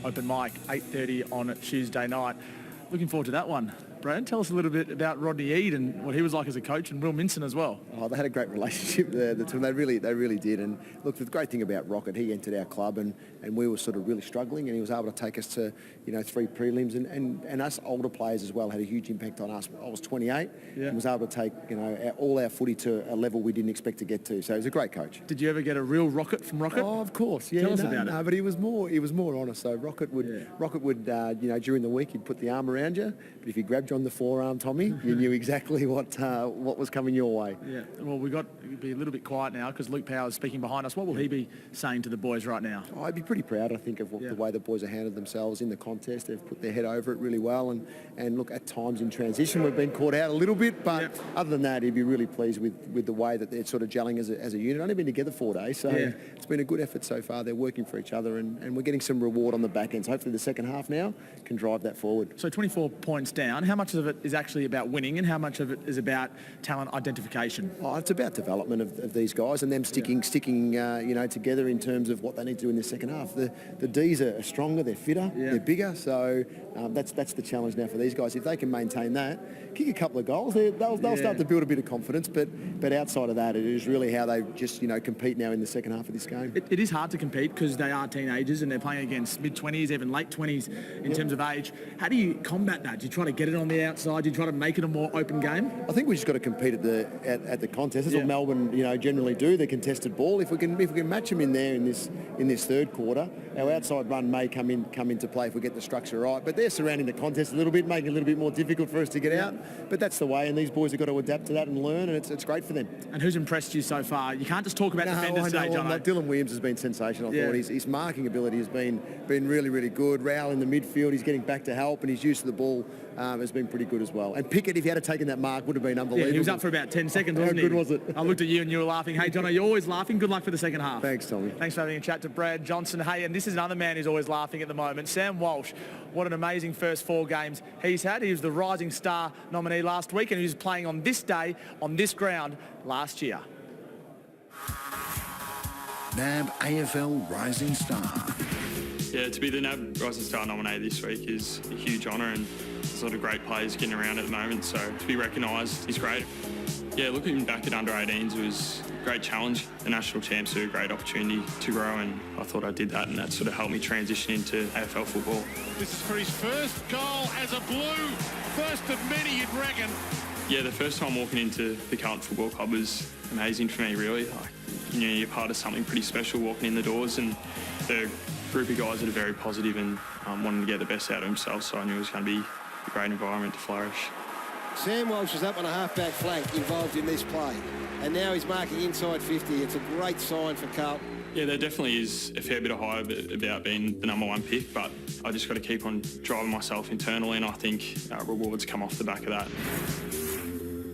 open mic, 8:30 on Tuesday night. Looking forward to that one. Brad, tell us a little bit about Rodney Eade and what he was like as a coach, and Will Minson as well. Oh, they had a great relationship there. They really did. And look, the great thing about Rocket, he entered our club and we were sort of really struggling, and he was able to take us to, 3 prelims, and us older players as well had a huge impact on us. I was 28 and was able to take, all our footy to a level we didn't expect to get to. So he was a great coach. Did you ever get a real rocket from Rocket? Oh, of course. Yeah, tell us about it. No, but he was more honest. So Rocket would, during the week, he'd put the arm around you, but if he grabbed you on the forearm, Tommy, you knew exactly what was coming your way. Yeah. Well, we've got to be a little bit quiet now because Luke Power is speaking behind us. What will he be saying to the boys right now? Oh, I'd be pretty proud, I think, of the way the boys have handled themselves in the contest. They've put their head over it really well, and look, at times in transition we've been caught out a little bit, but other than that, he'd be really pleased with the way that they're sort of gelling as a unit. Only been together 4 days, so it's been a good effort so far. They're working for each other, and we're getting some reward on the back end. So hopefully the second half now can drive that forward. So 24 points down. How much of it is actually about winning, and how much of it is about talent identification? Oh, it's about development of these guys and them sticking together in terms of what they need to do in the second half. The Ds are stronger, they're fitter, they're bigger, so that's the challenge now for these guys. If they can maintain that, kick a couple of goals, they'll start to build a bit of confidence, but outside of that, it is really how they just compete now in the second half of this game. It is hard to compete because they are teenagers and they're playing against mid-20s, even late 20s in terms of age. How do you combat that? Do you try to get it on the outside? Do you try to make it a more open game? I think we just got to compete at the contest. That's what Melbourne generally do. The contested ball. If we can match them in there in this third quarter, our outside run may come into play if we get the structure right. But they're surrounding the contest a little bit, making it a little bit more difficult for us to get out. But that's the way, and these boys have got to adapt to that and learn, and it's great for them. And who's impressed you so far? You can't just talk about defenders today, John. Dylan Williams has been sensational. I thought his marking ability has been really, really good. Raoul in the midfield, he's getting back to help, and his use of the ball has been pretty good as well. And Pickett, if he had taken that mark, would have been unbelievable. Yeah, he was up for about 10 seconds, wasn't he? How good was it? I looked at you and you were laughing. Hey, John, you're always laughing. Good luck for the second half. Thanks, Tommy. Thanks for having a chat to Brad Johnson. Hey, and this is another man who's always laughing at the moment, Sam Walsh. What an amazing first 4 games he's had. He was the Rising Star nominee last week, and he was playing on this day, on this ground, last year. NAB AFL Rising Star. Yeah, to be the NAB Rising Star nominee this week is a huge honour, and there's a lot of great players getting around at the moment, so to be recognised is great. Yeah, looking back at under-18s was a great challenge. The national champs are a great opportunity to grow, and I thought I did that, and that sort of helped me transition into AFL football. This is for his first goal as a Blue. First of many, you'd reckon. Yeah, the first time walking into the Carlton Football Club was amazing for me, really. You're part of something pretty special walking in the doors, and the group of guys that are very positive and wanting to get the best out of themselves, so I knew it was going to be a great environment to flourish. Sam Walsh was up on a half-back flank involved in this play, and now he's marking inside 50. It's a great sign for Carlton. Yeah, there definitely is a fair bit of hype about being the #1 pick, but I just got to keep on driving myself internally, and I think rewards come off the back of that.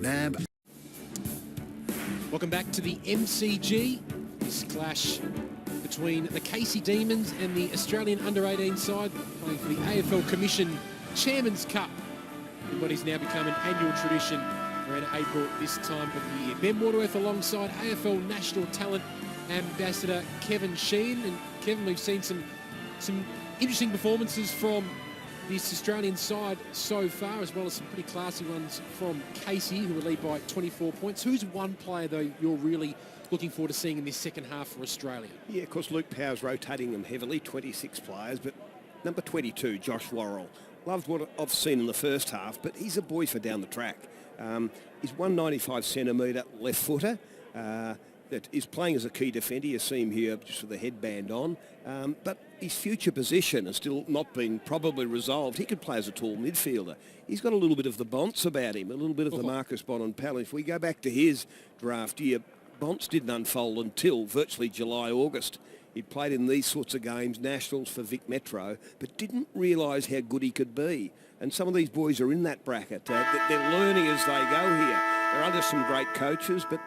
NAB. Welcome back to the MCG. This clash between the Casey Demons and the Australian under-18 side playing for the AFL Commission Chairman's Cup, what is now become an annual tradition around April this time of the year. Ben Waterworth alongside AFL National Talent Ambassador Kevin Sheehan. And Kevin, we've seen some interesting performances from this Australian side so far, as well as some pretty classy ones from Casey, who will lead by 24 points. Who's one player, though, you're really looking forward to seeing in this second half for Australia? Yeah, of course, Luke Power's rotating them heavily, 26 players, but number 22, Josh Worrell. Loved what I've seen in the first half, but he's a boy for down the track. He's 195 centimetre left footer that is playing as a key defender. You see him here just with the headband on. But his future position has still not been probably resolved. He could play as a tall midfielder. He's got a little bit of the Bonts about him, a little bit of the Marcus Bontempelli. If we go back to his draft year, Bonts didn't unfold until virtually July, August. He played in these sorts of games, nationals for Vic Metro, but didn't realise how good he could be. And some of these boys are in that bracket. They're learning as they go here. They're under some great coaches, but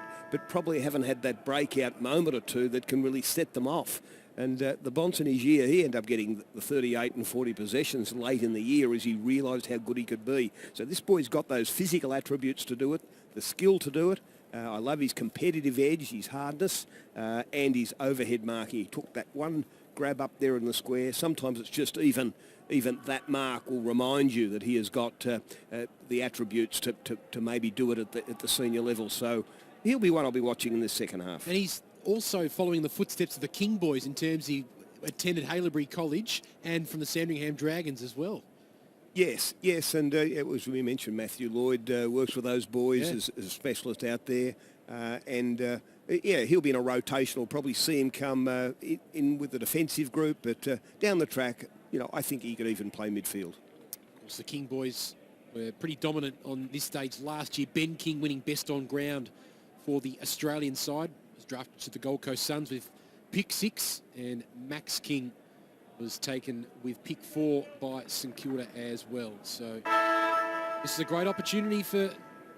probably haven't had that breakout moment or two that can really set them off. And the Bonts in his year, he ended up getting the 38 and 40 possessions late in the year as he realised how good he could be. So this boy's got those physical attributes to do it, the skill to do it. I love his competitive edge, his hardness, and his overhead marking. He took that one grab up there in the square. Sometimes it's just even that mark will remind you that he has got the attributes to maybe do it at the senior level. So he'll be one I'll be watching in the second half. And he's also following the footsteps of the King boys in terms he attended Haileybury College and from the Sandringham Dragons as well. Yes, and it was, we mentioned Matthew Lloyd works with those boys as a specialist out there. He'll be in a rotation. We'll probably see him come in with the defensive group, but down the track, I think he could even play midfield. Of course, the King boys were pretty dominant on this stage last year. Ben King winning best on ground for the Australian side. Was drafted to the Gold Coast Suns with pick 6, and Max King was taken with pick 4 by St Kilda as well. So this is a great opportunity for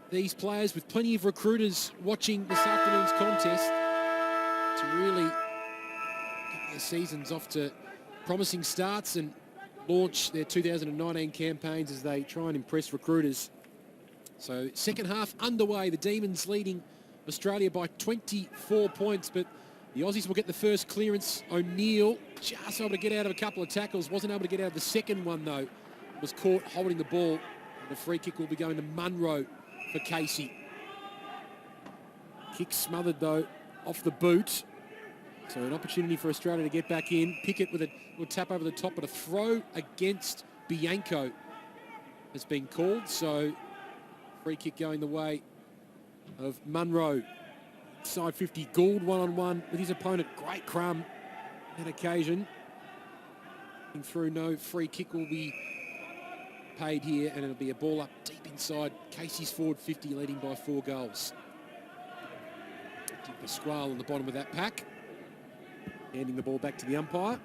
these players, with plenty of recruiters watching this afternoon's contest, to really get their seasons off to promising starts and launch their 2019 campaigns as they try and impress recruiters. So second half underway, the Demons leading Australia by 24 points, but the Aussies will get the first clearance. O'Neill just able to get out of a couple of tackles, wasn't able to get out of the second one though. Was caught holding the ball, and the free kick will be going to Munro for Casey. Kick smothered though off the boot. So an opportunity for Australia to get back in. Pickett with a little tap over the top, but a throw against Bianco has been called. So free kick going the way of Munro. Side 50, Gould one-on-one with his opponent. Great crumb on that occasion. Through, no free kick will be paid here, and it'll be a ball up deep inside Casey's forward 50, leading by 4 goals. Pasquale on the bottom of that pack, handing the ball back to the umpire.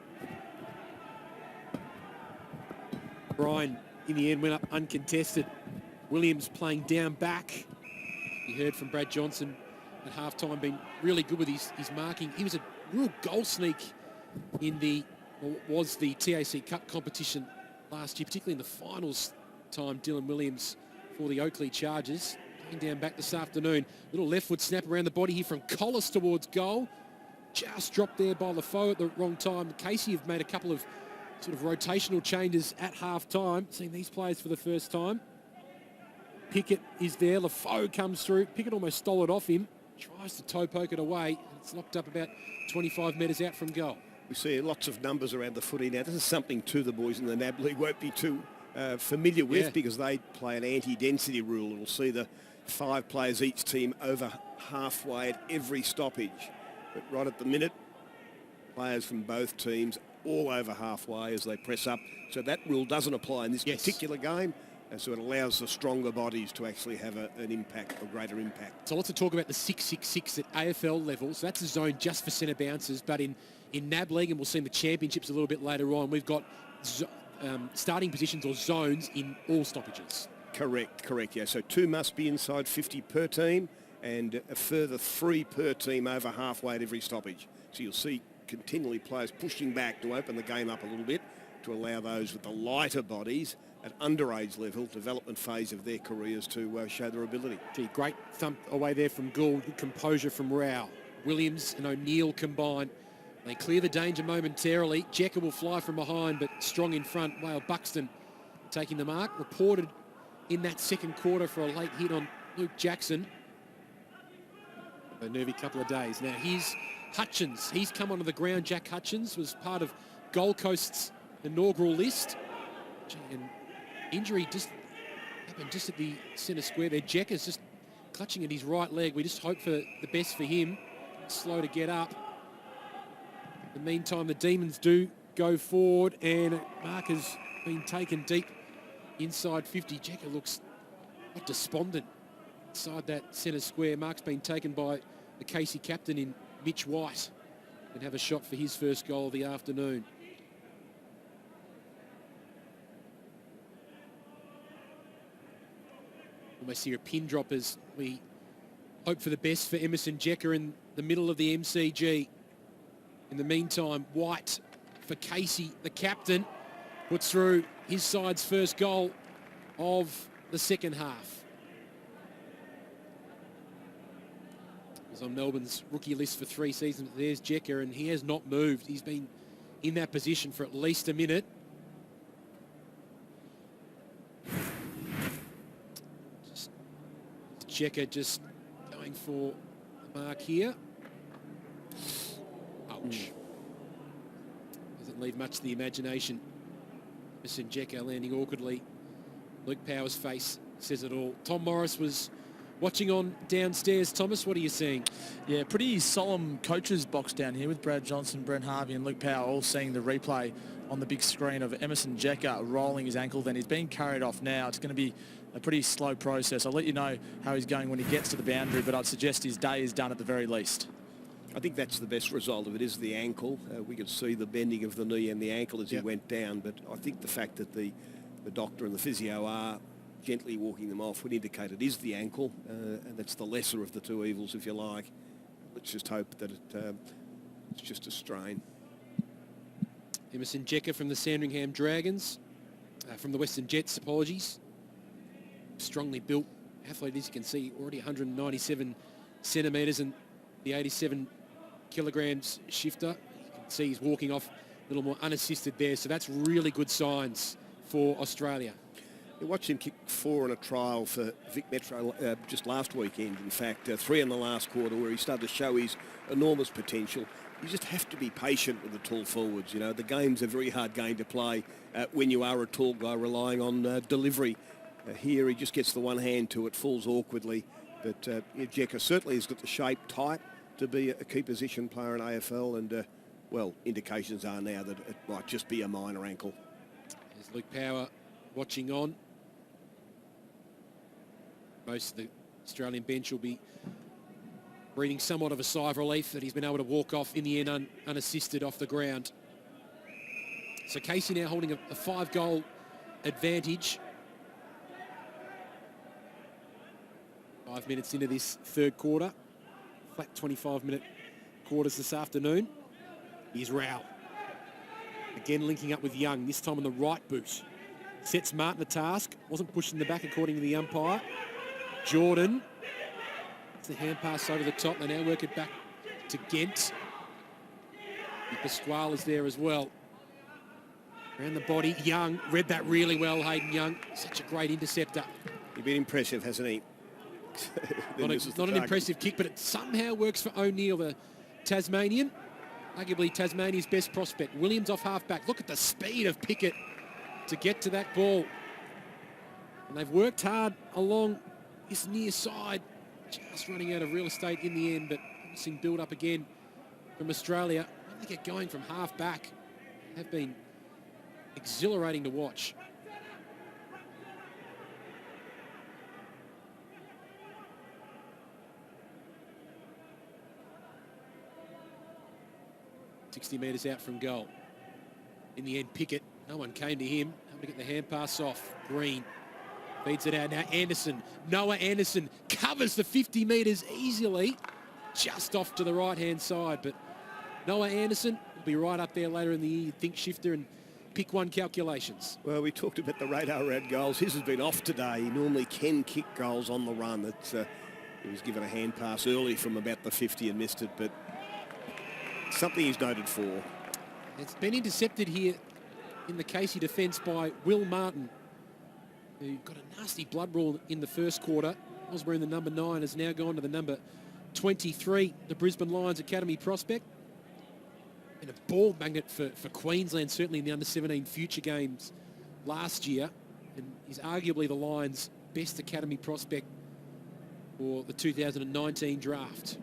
Bryan in the end went up uncontested. Williams playing down back. You heard from Brad Johnson at halftime, been really good with his marking. He was a real goal sneak in the TAC Cup competition last year, particularly in the finals time. Dylan Williams for the Oakley Chargers. Going down back this afternoon. Little left foot snap around the body here from Collis towards goal. Just dropped there by Lafoe at the wrong time. Casey have made a couple of sort of rotational changes at half-time. Seeing these players for the first time. Pickett is there. Lafoe comes through. Pickett almost stole it off him. Tries to toe poke it away. And it's knocked up about 25 metres out from goal. We see lots of numbers around the footy now. This is something too the boys in the NAB League won't be too familiar with, because they play an anti-density rule. We'll see the 5 players each team over halfway at every stoppage. But right at the minute, players from both teams all over halfway as they press up. So that rule doesn't apply in this particular game. And so it allows the stronger bodies to actually have an impact, a greater impact. So lots of talk about the 6-6-6 at AFL level. So that's a zone just for centre bounces. But in NAB League, and we'll see in the championships a little bit later on, we've got starting positions or zones in all stoppages. Correct, yeah. So 2 must be inside 50 per team, and a further 3 per team over halfway at every stoppage. So you'll see continually players pushing back to open the game up a little bit to allow those with the lighter bodies at underage level, development phase of their careers, to show their ability. Gee, great thump away there from Gould. Good composure from Rao. Williams and O'Neill combine. They clear the danger momentarily. Jecker will fly from behind, but strong in front. Wale Buxton taking the mark. Reported in that second quarter for a late hit on Luke Jackson. A nervy couple of days. Now here's Hutchins. He's come onto the ground. Jack Hutchins was part of Gold Coast's inaugural list. And injury just happened just at the centre square there. Jecker's just clutching at his right leg. We just hope for the best for him. Slow to get up. In the meantime, the Demons do go forward, and mark has been taken deep inside 50. Jecker looks quite despondent inside that centre square. Mark's been taken by the Casey captain in Mitch White, and have a shot for his first goal of the afternoon. Almost see a pin drop as we hope for the best for Emerson Jecker in the middle of the MCG. In the meantime, White for Casey, the captain, puts through his side's first goal of the second half. He's on Melbourne's rookie list for 3 seasons. There's Jecker, and he has not moved. He's been in that position for at least a minute. Checker just going for the mark here. Ouch. Doesn't leave much to the imagination. Njeka landing awkwardly. Luke Power's face says it all. Tom Morris was watching on downstairs. Thomas, what are you seeing? Yeah, pretty solemn coach's box down here with Brad Johnson, Brent Harvey and Luke Power all seeing the replay on the big screen of Emerson Njeka rolling his ankle. Then he's being carried off now. It's going to be a pretty slow process. I'll let you know how he's going when he gets to the boundary, but I'd suggest his day is done at the very least. I think that's the best result of it, is the ankle. We could see the bending of the knee and the ankle as he went down, but I think the fact that the doctor and the physio are gently walking them off would indicate it is the ankle, and that's the lesser of the two evils, if you like. Let's just hope that it's just a strain. Emerson Njeka from the Sandringham Dragons, from the Western Jets, apologies. Strongly built athlete, as you can see, already 197 centimetres and the 87 kilograms shifter. You can see he's walking off a little more unassisted there, so that's really good signs for Australia. I watched him kick 4 in a trial for Vic Metro just last weekend. In fact, 3 in the last quarter, where he started to show his enormous potential. You just have to be patient with the tall forwards. You know, the game's a very hard game to play when you are a tall guy relying on delivery. Here he just gets the one hand to it, falls awkwardly. But Njeka certainly has got the shape, type to be a key position player in AFL, and well, indications are now that it might just be a minor ankle. There's Luke Power watching on. Most of the Australian bench will be breathing somewhat of a sigh of relief that he's been able to walk off in the end unassisted off the ground. So Casey now holding a 5-goal advantage. 5 minutes into this third quarter. Flat 25-minute quarters this afternoon. Here's Rao. Again linking up with Young, this time on the right boot. Sets Martin the task. Wasn't pushed in the back according to the umpire. Jordan. It's the hand pass over the top. They now work it back to Gent. Pasquale is there as well. Around the body, Young. Read that really well, Hayden Young. Such a great interceptor. He's been impressive, hasn't he? not an impressive kick, but it somehow works for O'Neill, the Tasmanian. Arguably Tasmania's best prospect. Williams off half-back. Look at the speed of Pickett to get to that ball. And they've worked hard along this near side. Just running out of real estate in the end, but seeing build up again from Australia. When they get going from half-back, have been exhilarating to watch. .60 metres out from goal. In the end, Pickett, no one came to him. Able to get the hand pass off. Green feeds it out. Now Anderson, Noah Anderson covers the 50 metres easily. Just off to the right-hand side. But Noah Anderson will be right up there later in the year. Think shifter and pick one calculations. Well, we talked about the radar around goals. His has been off today. He normally can kick goals on the run. He was given a hand pass early from about the 50 and missed it, but something he's noted for. It's been intercepted here in the Casey defence by Will Martin, who got a nasty blood brawl in the first quarter. Was wearing the number 9, has now gone to the number 23, the Brisbane Lions Academy prospect. And a ball magnet for Queensland, certainly in the under-17 future games last year. And he's arguably the Lions' best academy prospect for the 2019 draft.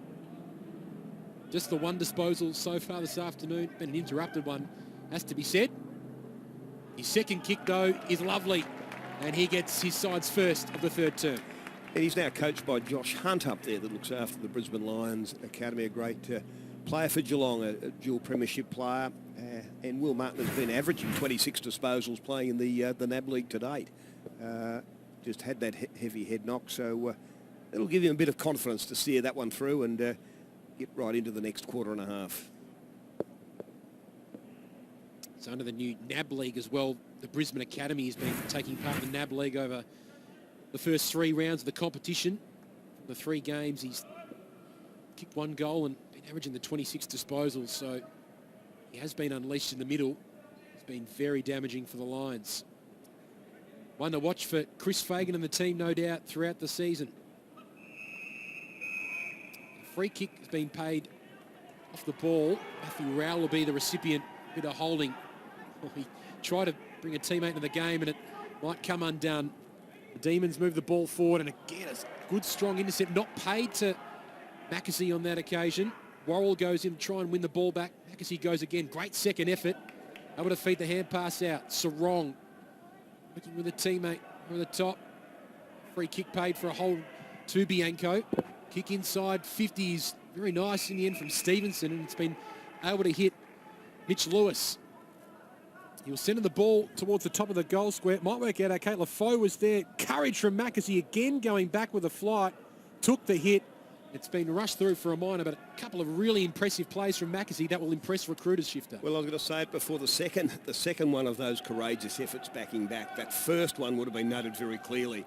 Just the one disposal so far this afternoon, been an interrupted one, has to be said. His second kick, though, is lovely, and he gets his side's first of the third term. And he's now coached by Josh Hunt up there, that looks after the Brisbane Lions Academy, a great player for Geelong, a dual premiership player. And Will Martin has been averaging 26 disposals playing in the NAB League to date. Just had that heavy head knock, so it'll give him a bit of confidence to steer that one through and get right into the next quarter and a half. So under the new NAB League as well, the Brisbane Academy has been taking part in the NAB League over the first 3 rounds of the competition. The 3 games, he's kicked 1 goal and been averaging the 26 disposals. So he has been unleashed in the middle. It's been very damaging for the Lions. One to watch for Chris Fagan and the team, no doubt, throughout the season. A free kick has been paid off the ball. Matthew Rowell will be the recipient. Bit of holding. He tried to bring a teammate into the game and it might come undone. The Demons move the ball forward and again, a good strong intercept. Not paid to Mackesy on that occasion. Worrell goes in to try and win the ball back. Mackesy goes again. Great second effort. Able to feed the hand pass out. Sarong working with a teammate over the top. Free kick paid for a hold to Bianco. Kick inside 50 is very nice in the end from Stevenson, and it's been able to hit Mitch Lewis. He was sending the ball towards the top of the goal square. It might work out okay. Lafoe was there. Courage from Mackesy again going back with a flight. Took the hit. It's been rushed through for a minor, but a couple of really impressive plays from Mackesy that will impress recruiters, Shifter. Well, I was going to say it before, the second one of those courageous efforts backing back. That first one would have been noted very clearly.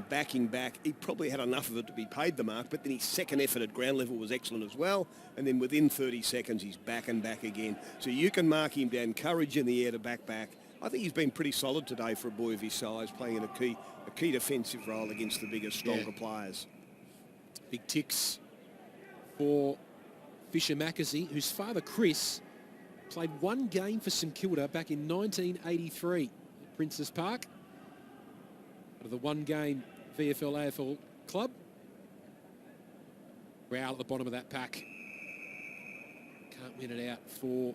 Backing back, he probably had enough of it to be paid the mark, but then his second effort at ground level was excellent as well. And then within 30 seconds, he's back and back again. So you can mark him down. Courage in the air to back. I think he's been pretty solid today for a boy of his size, playing in a key defensive role against the bigger, stronger players. Big ticks for Fisher Mackesy, whose father, Chris, played one game for St Kilda back in 1983 at Princess Park. Out of the one-game VFL AFL club. Rowell at the bottom of that pack. Can't win it out for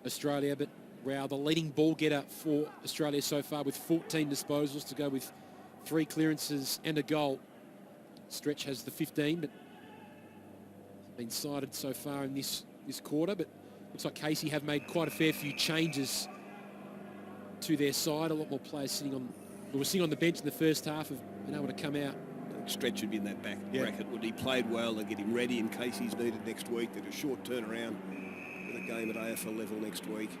Australia, but Rowell, the leading ball getter for Australia so far, with 14 disposals to go with 3 clearances and a goal. Stretch has the 15, but been cited so far in this quarter. But looks like Casey have made quite a fair few changes to their side. A lot more players who were sitting on the bench in the first half have been able to come out. Stretch would be in that back bracket. Would he played well and get him ready in case he's needed next week? Did a short turnaround with a game at AFL level next week.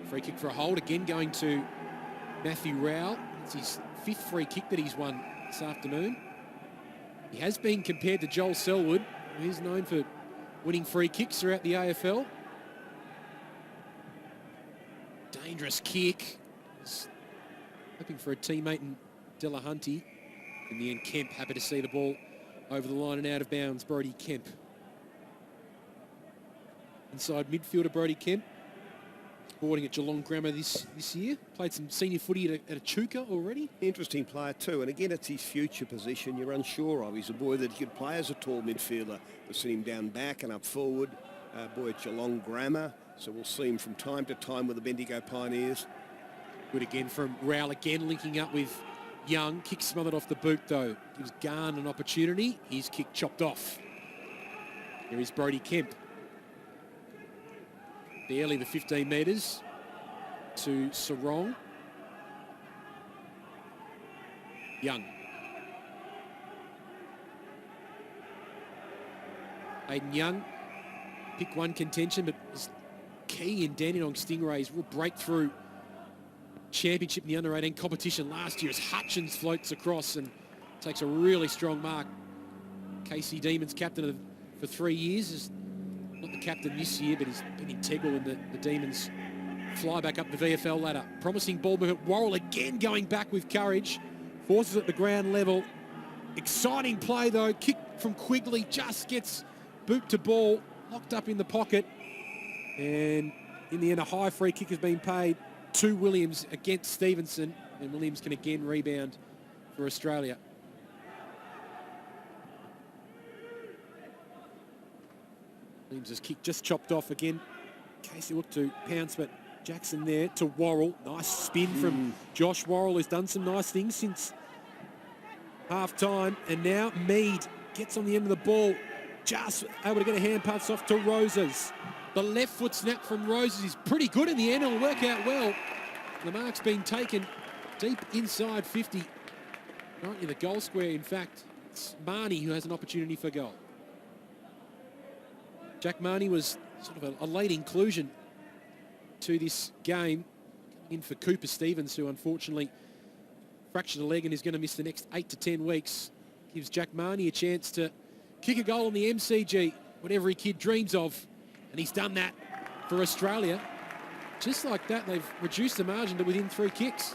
Free kick for a hold again, going to Matthew Rowell. It's his 5th free kick that he's won this afternoon. He has been compared to Joel Selwood, who is known for winning free kicks throughout the AFL. Dangerous kick. He's hoping for a teammate in Delahunty. In the end, Kemp happy to see the ball over the line and out of bounds. Brody Kemp. Inside midfielder Brody Kemp. Boarding at Geelong Grammar this year. Played some senior footy at Echuca already. Interesting player too, and again it's his future position you're unsure of. He's a boy that he could play as a tall midfielder. We've seen him down back and up forward. Boy at Geelong Grammar, so we'll see him from time to time with the Bendigo Pioneers. Good again from Rowell, again linking up with Young. Kick smothered off the boot though. Gives Garn an opportunity. His kick chopped off. Here is Brody Kemp. Barely the 15 metres to Sarong. Young. Aiden Young, pick one contention, but was key in Dandenong Stingrays' real breakthrough championship in the under-18 competition last year as Hutchins floats across and takes a really strong mark. Casey Demons captain for 3 years, is not the captain this year, but he's been integral in the Demons fly back up the VFL ladder. Promising ball movement. Worrell again going back with courage. Forces at the ground level. Exciting play though. Kick from Quigley just gets boot to ball. Locked up in the pocket. And in the end, a high free kick has been paid to Williams against Stevenson. And Williams can again rebound for Australia. Williams' kick just chopped off again. Casey looked to pounce, but Jackson there to Worrell. Nice spin from Josh Worrell, who's done some nice things since half-time. And now Mead gets on the end of the ball. Just able to get a hand pass off to Roses. The left foot snap from Roses is pretty good in the end. It'll work out well. The mark's been taken deep inside 50. Right in the goal square, in fact. It's Marnie who has an opportunity for goal. Jack Marnie was sort of a late inclusion to this game, in for Cooper Stevens, who unfortunately fractured a leg and is going to miss the next 8 to 10 weeks. Gives Jack Marnie a chance to kick a goal in the MCG, what every kid dreams of, And he's done that for Australia. Just like that, they've reduced the margin to within 3 kicks.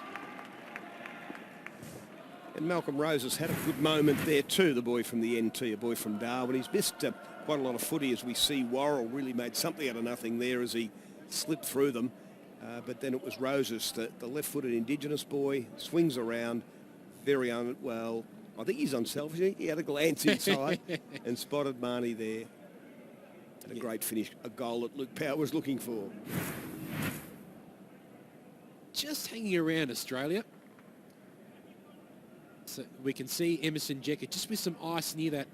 And Malcolm Rose has had a good moment there too, the boy from the NT, a boy from Darwin. He's missed quite a lot of footy, as we see. Worrell really made something out of nothing there as he slipped through them. But then it was Roses, the left-footed Indigenous boy, swings around very well. I think he's unselfish. He had a glance inside and spotted Marnie there. And a great finish, a goal that Luke Power was looking for. Just hanging around Australia. So we can see Emerson Jecker just with some ice near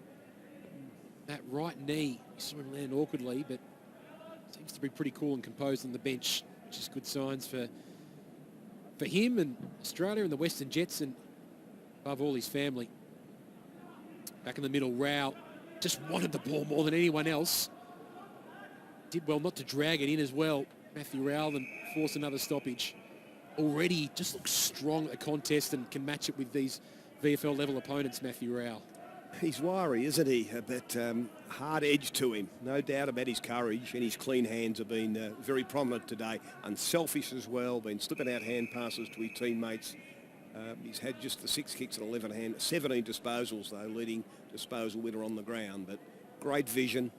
that right knee. You saw him land awkwardly, but seems to be pretty cool and composed on the bench, which is good signs for him and Australia and the Western Jets, and above all his family. Back in the middle, Rao just wanted the ball more than anyone else. Did well not to drag it in as well. Matthew Rao then force another stoppage. Already just looks strong at the contest and can match it with these VFL level opponents, Matthew Rao. He's wiry, isn't he? A bit hard edge to him. No doubt about his courage, and his clean hands have been very prominent today. Unselfish as well, been slipping out hand passes to his teammates. He's had just the 6 kicks at 11 hand, 17 disposals though, leading disposal winner on the ground. But great vision,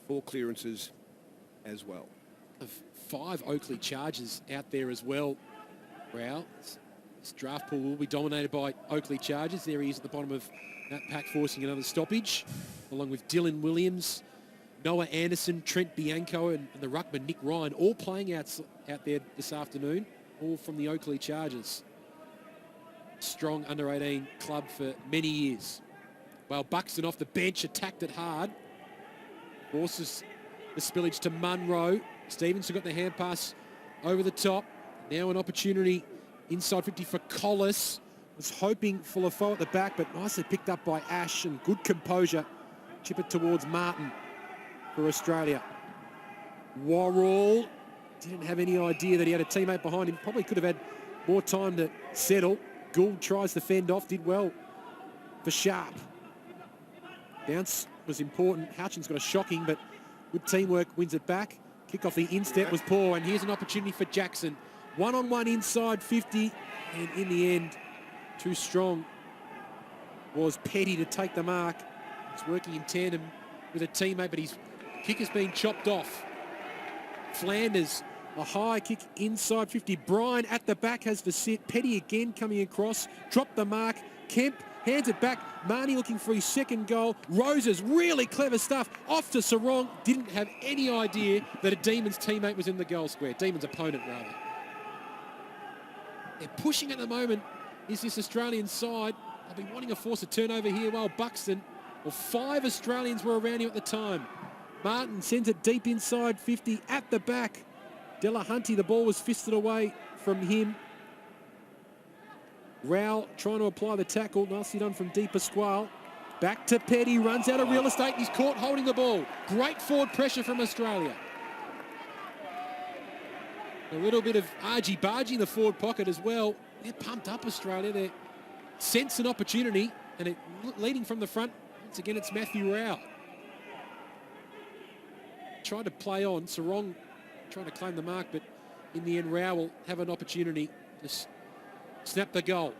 4 clearances as well. 5 Oakley charges out there as well. Rao, this draft pool will be dominated by Oakley charges. There he is at the bottom of that pack, forcing another stoppage, along with Dylan Williams, Noah Anderson, Trent Bianco, and the ruckman Nick Ryan, all playing out there this afternoon, all from the Oakley Chargers. Strong under-18 club for many years. Well, Buxton off the bench, attacked it hard. Forces the spillage to Munro. Stevenson got the hand pass over the top. Now an opportunity inside 50 for Collis. Was hoping for Lafaux at the back, but nicely picked up by Ash, and good composure. Chip it towards Martin for Australia. Worrell didn't have any idea that he had a teammate behind him. Probably could have had more time to settle. Gould tries to fend off, did well for Sharp. Bounce was important. Houchin's got a shocking, but good teamwork wins it back. Kick off the instep was poor, and here's an opportunity for Jackson. 1-on-1 inside 50, and in the end, too strong was Petty to take the mark. He's working in tandem with a teammate, but his kick has been chopped off. Flanders, a high kick inside 50. Bryan at the back has the sit. Petty again coming across, dropped the mark. Kemp hands it back. Marnie looking for his second goal. Roses, really clever stuff. Off to Sarong. Didn't have any idea that a Demons teammate was in the goal square. Demons opponent, rather. They're pushing at the moment. Is this Australian side? I'll be wanting to force a turnover here while Buxton, or 5 Australians were around him at the time. Martin sends it deep inside 50 at the back. Delahunty, the ball was fisted away from him. Rao trying to apply the tackle. Nicely done from Di Pasquale. Back to Petty, runs out of real estate. He's caught holding the ball. Great forward pressure from Australia. A little bit of argy-bargy in the forward pocket as well. They're pumped up, Australia. They sense an opportunity, and leading from the front. Once again, it's Matthew Rao. Tried to play on. Sarong trying to claim the mark, but in the end, Rao will have an opportunity to snap the goal.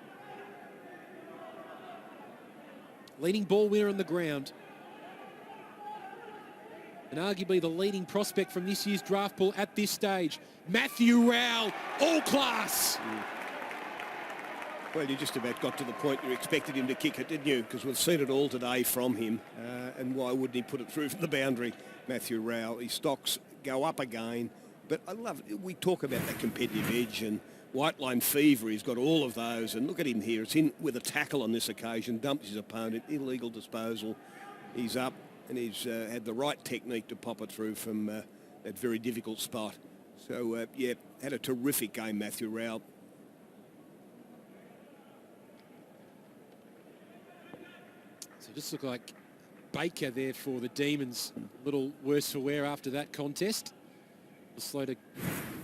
Leading ball winner on the ground. And arguably the leading prospect from this year's draft pool at this stage. Matthew Rao, all class. Well, you just about got to the point you expected him to kick it, didn't you? Because we've seen it all today from him. And why wouldn't he put it through from the boundary, Matthew Rao? His stocks go up again. But I love it. We talk about that competitive edge, and white line fever, he's got all of those. And look at him here. It's in with a tackle on this occasion. Dumps his opponent. Illegal disposal. He's up, and he's had the right technique to pop it through from that very difficult spot. So, yeah, had a terrific game, Matthew Rao. So just look like Baker there for the Demons. A little worse for wear after that contest. Slow to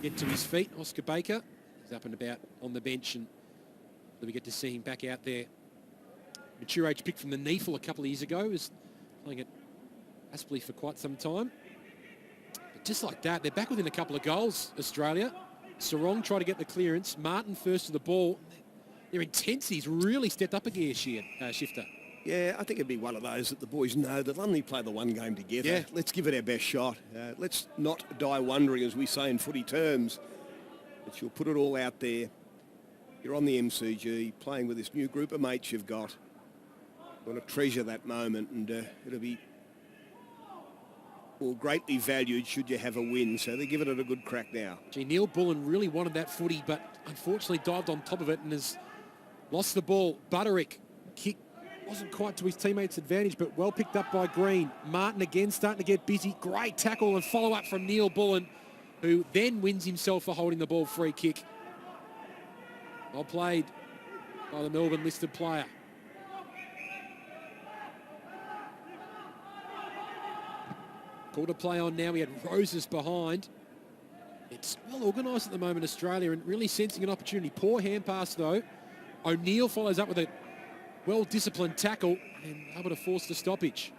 get to his feet. Oscar Baker is up and about on the bench, and we get to see him back out there. Mature age pick from the NEAFL a couple of years ago. Was playing at Aspley for quite some time. just like that, they're back within a couple of goals, Australia. Sarong tried to get the clearance. Martin first to the ball. Their intensity's really stepped up a gear, Shifter. Yeah, I think it'd be one of those that the boys know they'll only play the one game together. Yeah. Let's give it our best shot. Let's not die wondering, as we say in footy terms, that you'll put it all out there. You're on the MCG, playing with this new group of mates you've got. You want to treasure that moment, and it'll be greatly valued should you have a win. So they're giving it a good crack now. Gee, Neil Bullen really wanted that footy, but unfortunately dived on top of it and has lost the ball. Butterick kick wasn't quite to his teammates' advantage, but well picked up by Green. Martin again starting to get busy. Great tackle and follow-up from Neil Bullen, who then wins himself for holding the ball free kick. Well played by the Melbourne listed player. Called a play on now. We had Roses behind. It's well organised at the moment, Australia, and really sensing an opportunity. Poor hand pass, though. O'Neill follows up with a well-disciplined tackle and able to force the stoppage.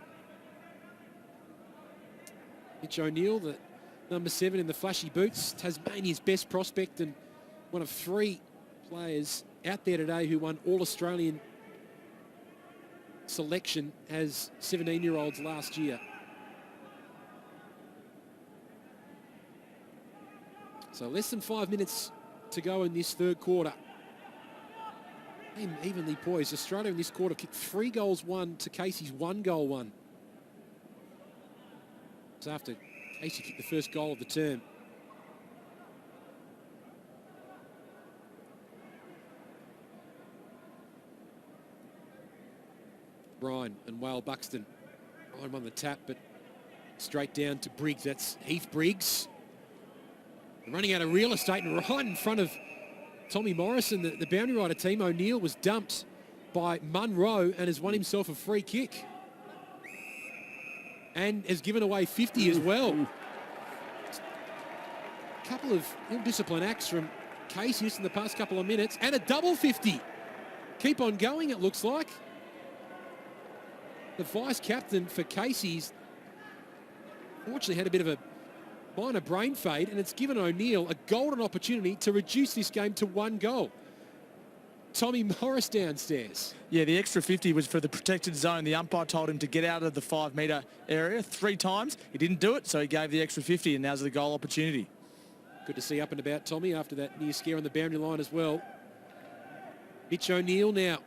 Mitch O'Neill, the number 7 in the flashy boots, Tasmania's best prospect and one of 3 players out there today who won All-Australian selection as 17-year-olds last year. So less than 5 minutes to go in this third quarter. Evenly poised. Australia in this quarter kicked 3 goals won to Casey's 1 goal won. So after Casey kicked the first goal of the term. Ryan and Wale Buxton. Ryan won the tap, but straight down to Briggs. That's Heath Briggs. Running out of real estate and right in front of Tommy Morrison, the boundary rider team. O'Neill was dumped by Munro and has won himself a free kick. And has given away 50 as well. A couple of ill-disciplined acts from Casey just in the past couple of minutes. And a double 50. Keep on going, it looks like. The vice-captain for Casey's fortunately had a bit of a minor brain fade, and it's given O'Neill a golden opportunity to reduce this game to 1 goal. Tommy Morris downstairs. Yeah, the extra 50 was for the protected zone. The umpire told him to get out of the 5-metre area 3 times. He didn't do it, so he gave the extra 50, and now's the goal opportunity. Good to see up and about Tommy after that near scare on the boundary line as well. Mitch O'Neill now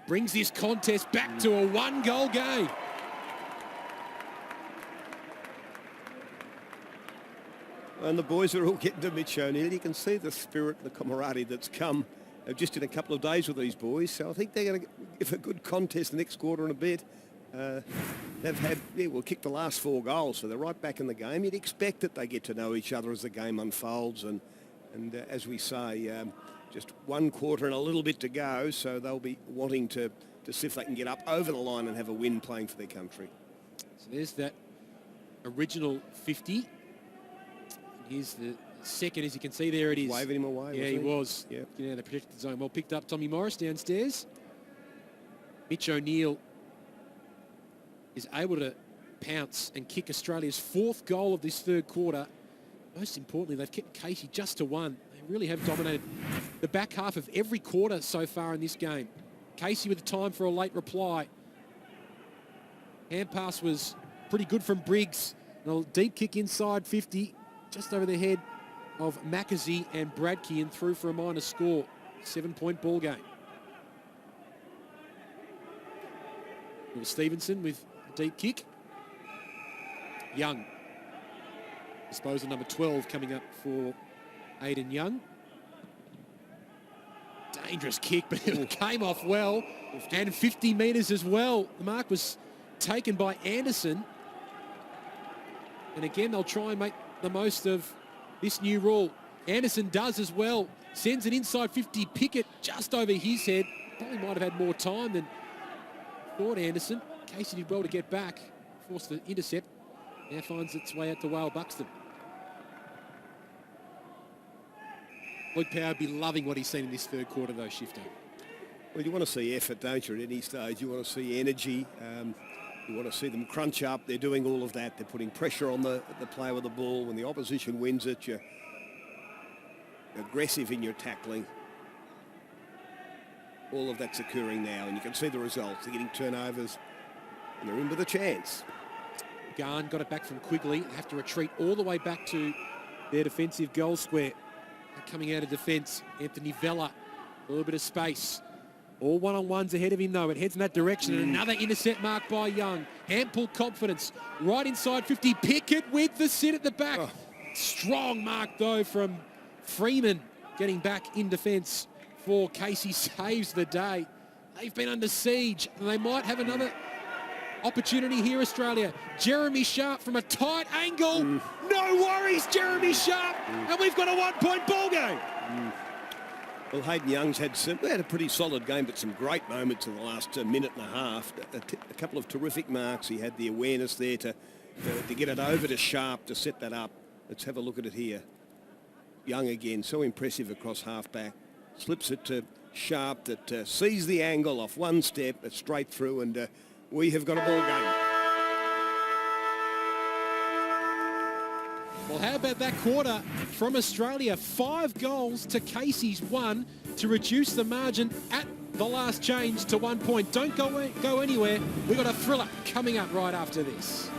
brings this contest back to a 1-goal game. And the boys are all getting to Mitch O'Neill. You can see the spirit and the camaraderie that's come just in a couple of days with these boys. So I think they're going to give a good contest the next quarter and a bit. They've had, we'll kick the last 4 goals, so they're right back in the game. You'd expect that they get to know each other as the game unfolds. And as we say, just 1 quarter and a little bit to go, so they'll be wanting to see if they can get up over the line and have a win playing for their country. So there's that original 50. Here's the second, as you can see there it is. Waving him away. Yeah, he was. Yeah. Getting out of the protected zone. Well picked up, Tommy Morris downstairs. Mitch O'Neill is able to pounce and kick Australia's 4th goal of this third quarter. Most importantly, they've kept Casey just to 1. They really have dominated the back half of every quarter so far in this game. Casey with time for a late reply. Hand pass was pretty good from Briggs. And a deep kick inside 50. Just over the head of Mackenzie and Bradkey and through for a minor score. 7-point ball game. It was Stevenson with a deep kick. Young. Disposal number 12 coming up for Aidan Young. Dangerous kick, but it came off well. And 50 metres as well. The mark was taken by Anderson. And again, they'll try and make the most of this new rule. Anderson does as well. Sends an inside 50 Pickett just over his head. Probably might have had more time than thought Anderson. Casey did well to get back. Forced the intercept. Now finds its way out to Wale Buxton. Luke Power would be loving what he's seen in this third quarter though, Shifter. Well, you want to see effort, don't you, at any stage? You want to see energy. You want to see them crunch up. They're doing all of that. They're putting pressure on the player with the ball. When the opposition wins it, you're aggressive in your tackling. All of that's occurring now, and you can see the results. They're getting turnovers, and they're in with a chance. Garn got it back from Quigley. They have to retreat all the way back to their defensive goal square. Coming out of defence, Anthony Vella, a little bit of space. All one-on-ones ahead of him, though. It heads in that direction. And another intercept mark by Young. Ample confidence. Right inside 50. Pickett with the sit at the back. Oh. Strong mark, though, from Freeman getting back in defence for Casey. Saves the day. They've been under siege, and they might have another opportunity here, Australia. Jeremy Sharp from a tight angle. No worries, Jeremy Sharp. And we've got a one-point ball game. Well, Hayden Young's had a pretty solid game, but some great moments in the last minute and a half. A couple of terrific marks. He had the awareness there to get it over to Sharp to set that up. Let's have a look at it here. Young again, so impressive across half-back. Slips it to Sharp that sees the angle off one step, straight through, and we have got a ball game. Well, how about that quarter from Australia? 5 goals to Casey's 1 to reduce the margin at the last change to 1 point. Don't go anywhere. We've got a thriller coming up right after this.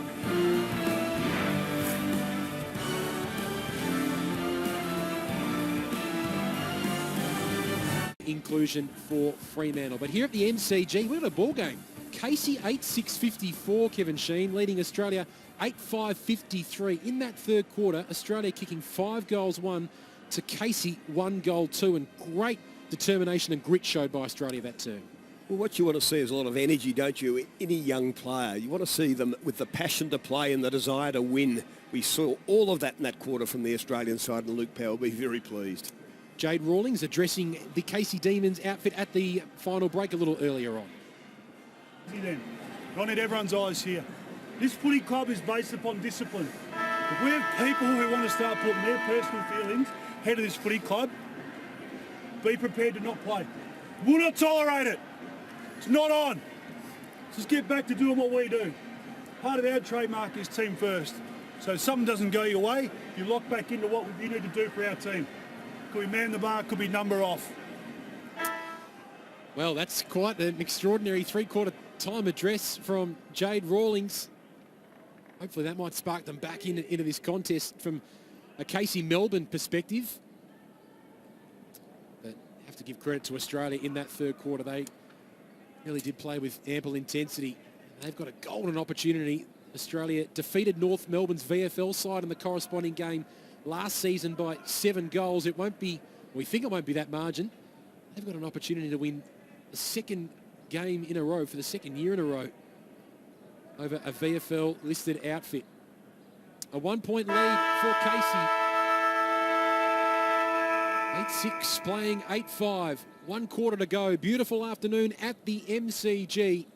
Inclusion for Fremantle. But here at the MCG, we've got a ball game. Casey 8-6-54, Kevin Sheen, leading Australia 8-5-53. In that third quarter, Australia kicking 5 goals 1 to Casey 1 goal 2, and great determination and grit showed by Australia that turn. Well, what you want to see is a lot of energy, don't you? Any young player, you want to see them with the passion to play and the desire to win. We saw all of that in that quarter from the Australian side, and Luke Powell will be very pleased. Jade Rawlings addressing the Casey Demons outfit at the final break a little earlier on. I need everyone's eyes here. This footy club is based upon discipline. If we have people who want to start putting their personal feelings ahead of this footy club, be prepared to not play. We'll not tolerate it. It's not on. Just get back to doing what we do. Part of our trademark is team first. So if something doesn't go your way, you lock back into what you need to do for our team. Could be man the bar, could be number off. Well, that's quite an extraordinary three-quarter time address from Jade Rawlings. Hopefully that might spark them back into this contest from a Casey Melbourne perspective. But have to give credit to Australia in that third quarter. They really did play with ample intensity. They've got a golden opportunity. Australia defeated North Melbourne's VFL side in the corresponding game last season by 7 goals. It won't be, we think it won't be that margin. They've got an opportunity to win the second game in a row for the second year in a row over a VFL listed outfit. A 1-point lead for Casey. 8-6 playing 8-5. 1 quarter to go. Beautiful afternoon at the MCG.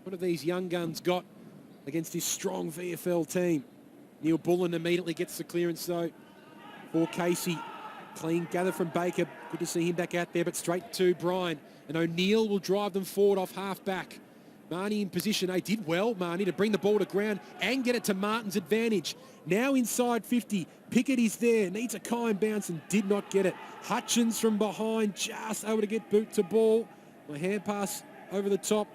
What have these young guns got against this strong VFL team? Neil Bullen immediately gets the clearance though for Casey. Clean gather from Baker. Good to see him back out there, but straight to Bryan. And O'Neill will drive them forward off half-back. Marnie in position. They did well, Marnie, to bring the ball to ground and get it to Martin's advantage. Now inside 50. Pickett is there. Needs a kind bounce and did not get it. Hutchins from behind, just able to get boot to ball. A hand pass over the top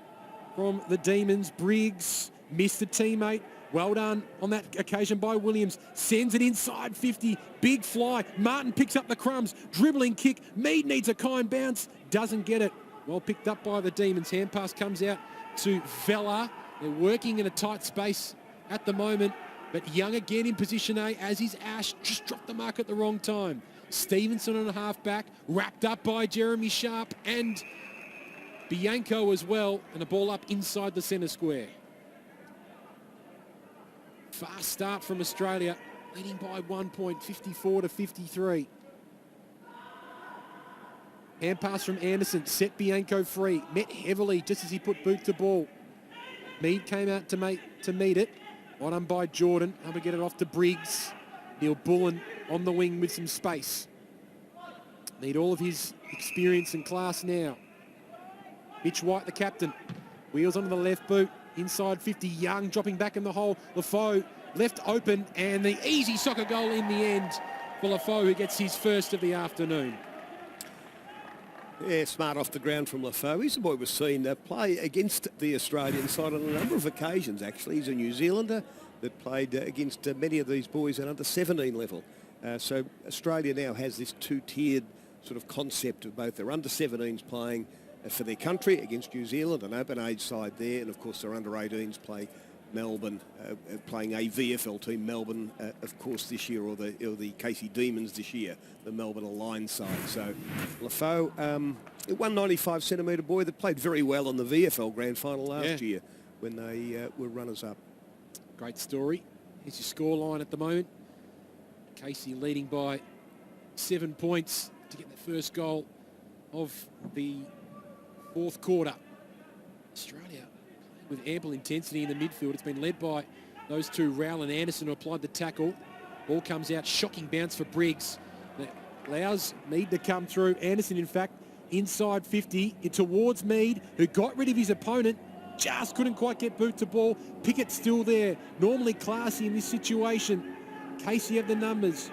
from the Demons. Briggs missed a teammate. Well done on that occasion by Williams. Sends it inside 50. Big fly. Martin picks up the crumbs. Dribbling kick. Mead needs a kind bounce. Doesn't get it. Well picked up by the Demons. Hand pass comes out to Vella. They're working in a tight space at the moment. But Young again in position A, as is Ash. Just dropped the mark at the wrong time. Stevenson on a half-back. Wrapped up by Jeremy Sharp and Bianco as well. And a ball up inside the centre square. Fast start from Australia, leading by 1 point, 54 to 53. Hand pass from Anderson, set Bianco free, met heavily just as he put boot to ball. Mead came out to meet it. Well done by Jordan. Able to get it off to Briggs. Neil Bullen on the wing with some space. Need all of his experience and class now. Mitch White, the captain. Wheels onto the left boot. inside 50. Young dropping back in the hole. Lafoe left open, and the easy soccer goal in the end for Lafoe, who gets his first of the afternoon. Yeah, smart off the ground from Lafoe. He's a boy we've seen play against the Australian side on a number of occasions, actually. He's a New Zealander that played against many of these boys at under 17 level. So Australia now has this two-tiered sort of concept of both their under 17s playing for their country against New Zealand, an open age side there, and of course their under 18s play Melbourne, playing a VFL team, Melbourne, of course, this year, or the Casey Demons this year, the Melbourne Aligned side. So Lafoe, a 195-centimetre boy that played very well in the VFL Grand Final last year when they were runners-up. Great story. Here's your scoreline at the moment. Casey leading by 7 points to get the first goal of the fourth quarter. Australia with ample intensity in the midfield. It's been led by those two, Rowell and Anderson, who applied the tackle. Ball comes out, shocking bounce for Briggs. That allows Mead to come through. Anderson, in fact, inside 50, towards Mead, who got rid of his opponent, just couldn't quite get boot to ball. Pickett still there, normally classy in this situation. Casey have the numbers.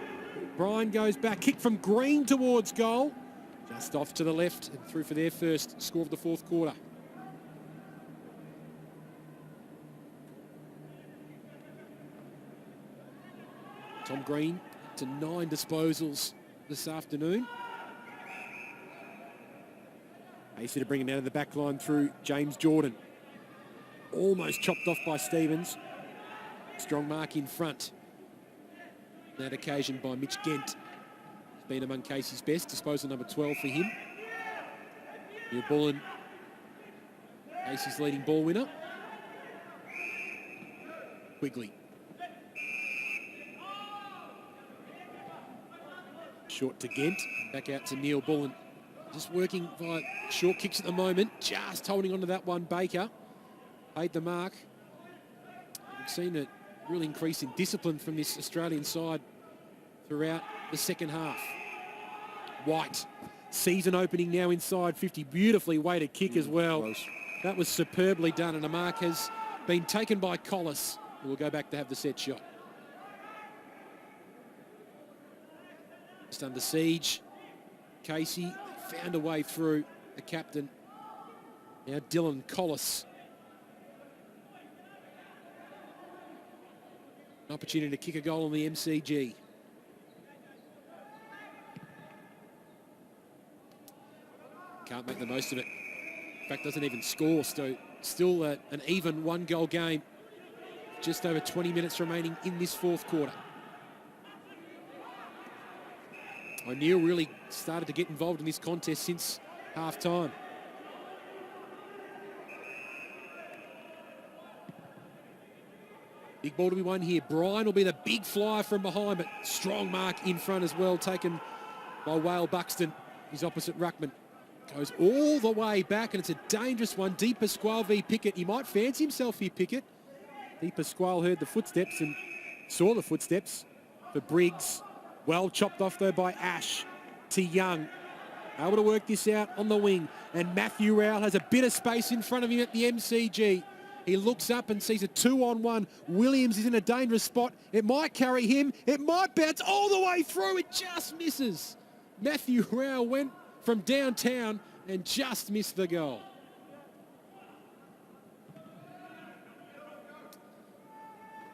Brian goes back, kick from Green towards goal. Just off to the left and through for their first score of the fourth quarter. Tom Green to 9 disposals this afternoon. Easy to bring him out of the back line through James Jordan. Almost chopped off by Stevens. Strong mark in front. That occasion by Mitch Gent. He's been among Casey's best. Disposal number 12 for him. Neil Bullen, Casey's leading ball winner. Quigley. Short to Gent, back out to Neil Bullen. Just working via short kicks at the moment, just holding on to that one. Baker paid the mark. We've seen a real increase in discipline from this Australian side throughout the second half. White, season opening now inside 50. Beautifully weighted kick as well. Close. That was superbly done, and a mark has been taken by Collis, who will go back to have the set shot. Just under siege. Casey found a way through the captain. Now Dylan Collis. An opportunity to kick a goal on the MCG. Can't make the most of it. In fact, doesn't even score. Still an even one-goal game. Just over 20 minutes remaining in this fourth quarter. O'Neill really started to get involved in this contest since half-time. Big ball to be won here. Bryan will be the big flyer from behind, but strong mark in front as well, taken by Wale Buxton. His opposite ruckman goes all the way back, and it's a dangerous one. Di Pasquale v Pickett. He might fancy himself here, Pickett. Di Pasquale heard the footsteps and saw the footsteps for Briggs. Well chopped off, though, by Ash to Young. Able to work this out on the wing. And Matthew Rowell has a bit of space in front of him at the MCG. He looks up and sees a 2-on-1. Williams is in a dangerous spot. It might carry him. It might bounce all the way through. It just misses. Matthew Rowell went from downtown and just missed the goal.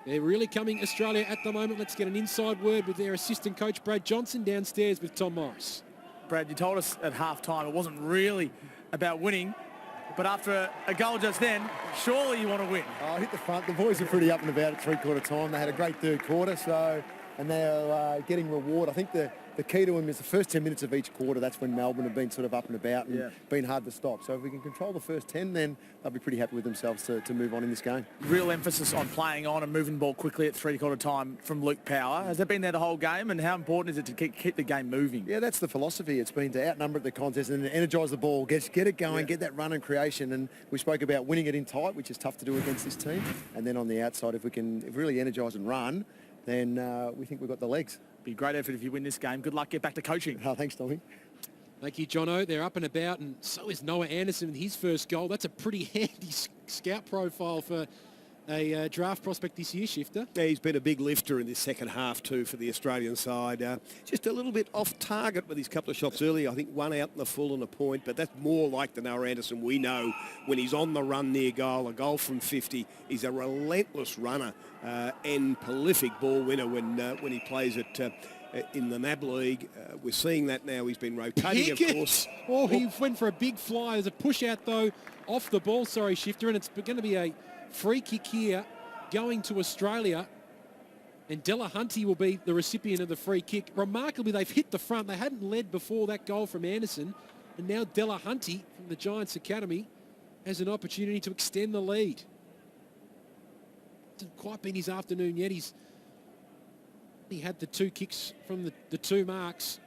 They're really coming Australia at the moment. Let's get an inside word with their assistant coach, Brad Johnson, downstairs with Tom Morris. Brad, you told us at half-time it wasn't really about winning, but after a goal just then, surely you want to win. Oh, hit the front. The boys are pretty up and about at three-quarter time. They had a great third quarter, and they're getting reward. I think the key to them is the first 10 minutes of each quarter. That's when Melbourne have been sort of up and about and been hard to stop. So if we can control the first 10, then they'll be pretty happy with themselves to move on in this game. Real emphasis on playing on and moving the ball quickly at three-quarter time from Luke Power. Has that been there the whole game, and how important is it to keep the game moving? Yeah, that's the philosophy. It's been to outnumber the contest and energise the ball, get it going, get that run and creation. And we spoke about winning it in tight, which is tough to do against this team. And then on the outside, if we can really energise and run, then we think we've got the legs. Be a great effort if you win this game. Good luck. Get back to coaching. Thanks, Tommy. Thank you, Jono. They're up and about, and so is Noah Anderson with his first goal. That's a pretty handy scout profile for a draft prospect this year, Shifter. Yeah, he's been a big lifter in this second half too for the Australian side. Just a little bit off target with his couple of shots earlier. I think one out in the full and a point, but that's more like the Noah Anderson we know when he's on the run near goal, a goal from 50. He's a relentless runner and prolific ball winner when he plays it in the NAB League. We're seeing that now. He's been rotating, of course. Oh, he went for a big fly. There's a push out, though, off the ball. Sorry, Shifter, and it's going to be a free kick here going to Australia, and Delahunty will be the recipient of the free kick. Remarkably, they've hit the front. They hadn't led before that goal from Anderson, and now Delahunty from the Giants Academy has an opportunity to extend the lead. Hasn't quite been his afternoon yet. He had the 2 kicks from the 2 marks,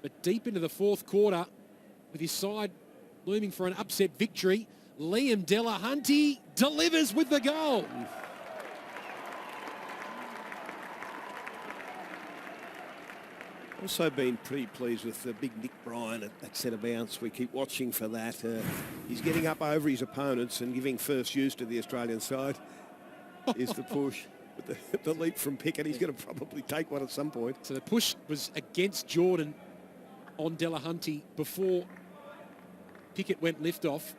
but deep into the fourth quarter, with his side looming for an upset victory, Liam Delahunty delivers with the goal. Also been pretty pleased with big Nick Bryan at centre bounce. We keep watching for that. He's getting up over his opponents and giving first use to the Australian side. Is the push. With the leap from Pickett, he's going to probably take one at some point. So the push was against Jordan on Delahunty before Pickett went lift off.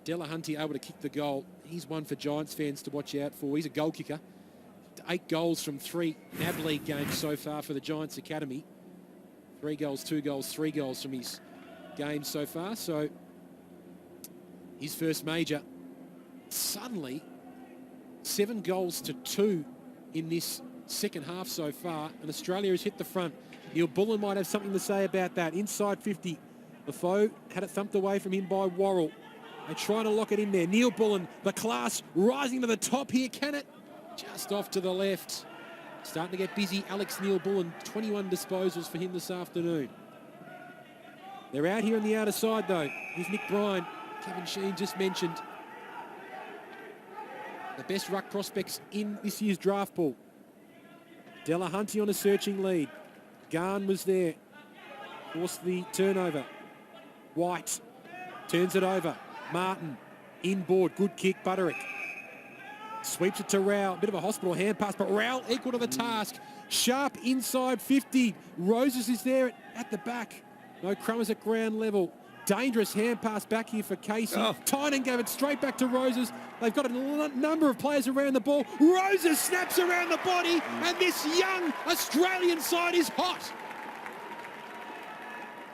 Delahunty able to kick the goal. He's one for Giants fans to watch out for. He's a goal kicker. 8 goals from 3 NAB League games so far for the Giants Academy. 3 goals, 2 goals, 3 goals from his games so far. So his first major. Suddenly, 7 goals to 2 in this second half so far, and Australia has hit the front. Neil Bullen might have something to say about that. Inside 50, Lefoe had it thumped away from him by Worrell. They're trying to lock it in there. Neil Bullen, the class, rising to the top here. Can it? Just off to the left. Starting to get busy. Alex Neil Bullen, 21 disposals for him this afternoon. They're out here on the outer side, though, with Nick Bryan. Kevin Sheen just mentioned the best ruck prospects in this year's draft pool. Delahunty on a searching lead. Garn was there. Forced the turnover. White turns it over. Martin inboard. Good kick. Butterick sweeps it to Rowell. Bit of a hospital hand pass, but Rowell equal to the task. Sharp inside 50. Roses is there at the back. No Crummers at ground level. Dangerous hand pass back here for Casey. Oh. Tynan gave it straight back to Roses. They've got a number of players around the ball. Roses snaps around the body, and this young Australian side is hot.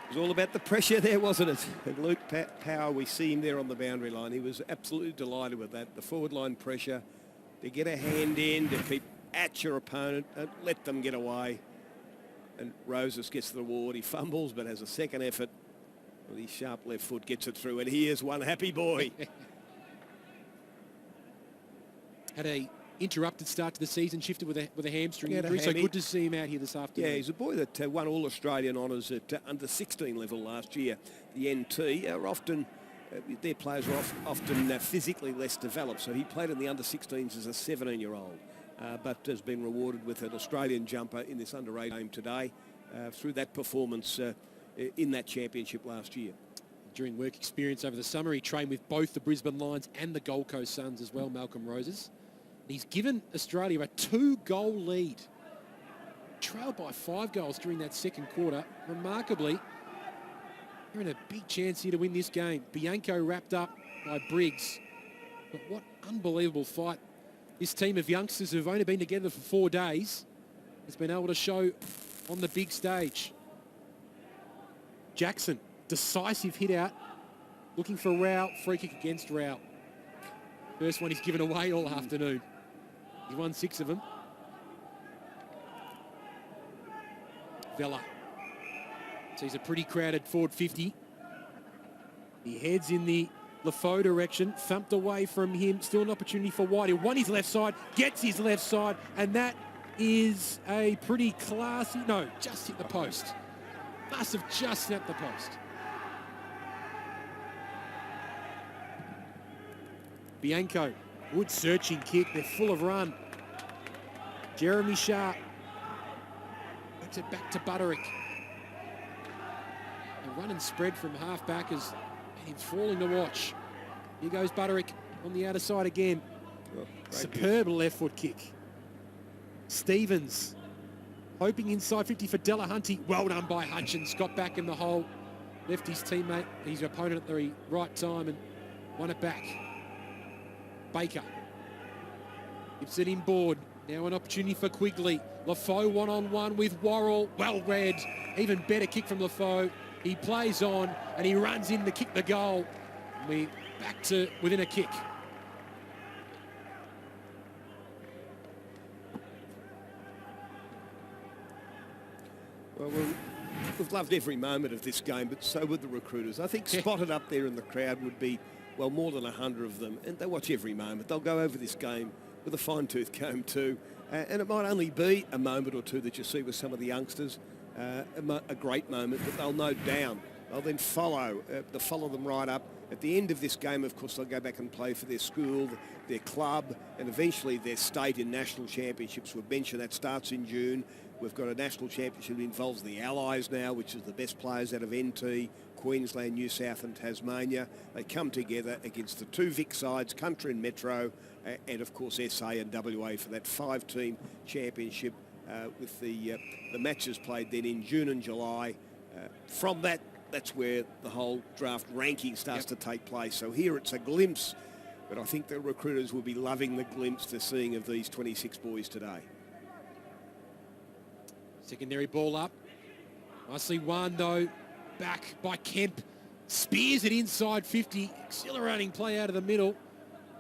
It was all about the pressure there, wasn't it? And Luke Power, we see him there on the boundary line. He was absolutely delighted with that. The forward line pressure, to get a hand in, to keep at your opponent, don't let them get away. And Roses gets the reward. He fumbles, but has a second effort. With his sharp left foot, gets it through, and here's one happy boy. Had a interrupted start to the season, shifted with a hamstring injury, so good to see him out here this afternoon. Yeah, he's a boy that won all Australian honours at under 16 level last year. The NT are often, their players are often physically less developed, so he played in the under 16s as a 17-year-old, but has been rewarded with an Australian jumper in this under 8 game today through that performance in that championship last year. During work experience over the summer, he trained with both the Brisbane Lions and the Gold Coast Suns as well, Malcolm Roses. And he's given Australia a 2-goal lead. Trailed by 5 goals during that second quarter. Remarkably, they're in a big chance here to win this game. Bianco wrapped up by Briggs. But what unbelievable fight this team of youngsters who've only been together for 4 days has been able to show on the big stage. Jackson, decisive hit out, looking for Rowell, free kick against Rowell. First one he's given away all afternoon. He won 6 of them. Vella sees a pretty crowded forward 50. He heads in the Lefoe direction, thumped away from him. Still an opportunity for White. He won his left side, gets his left side, and that is a pretty classy... No, just hit the post. Must have just snapped the post. Bianco, good searching kick. They're full of run. Jeremy Sharp backs it back to Butterick. The run and spread from half-back is falling to watch. Here goes Butterick on the outer side again. Oh, Superb left foot kick. Stevens hoping inside 50 for Delahunty. Well done by Hutchins. Got back in the hole. Left his teammate, his opponent at the right time and won it back. Baker gives it inboard. Now an opportunity for Quigley. Lafoe one-on-one with Worrell. Well read. Even better kick from Lafoe. He plays on and he runs in to kick the goal. We're back to within a kick. Well, we've loved every moment of this game, but so would the recruiters. I think spotted up there in the crowd would be, well, more than 100 of them, and they watch every moment. They'll go over this game with a fine-tooth comb too, and it might only be a moment or two that you see with some of the youngsters, a great moment that they'll note down. They'll then follow them right up. At the end of this game, of course, they'll go back and play for their school, their club, and eventually their state in national championships. We've mentioned that starts in June. We've got a national championship that involves the Allies now, which is the best players out of NT, Queensland, New South and Tasmania. They come together against the two Vic sides, Country and Metro, and of course SA and WA for that 5-team championship with the matches played then in June and July. From that, that's where the whole draft ranking starts to take place. So here it's a glimpse, but I think the recruiters will be loving the glimpse they're seeing of these 26 boys today. Secondary ball up. Nicely won though. Back by Kemp. Spears it inside 50. Exhilarating play out of the middle.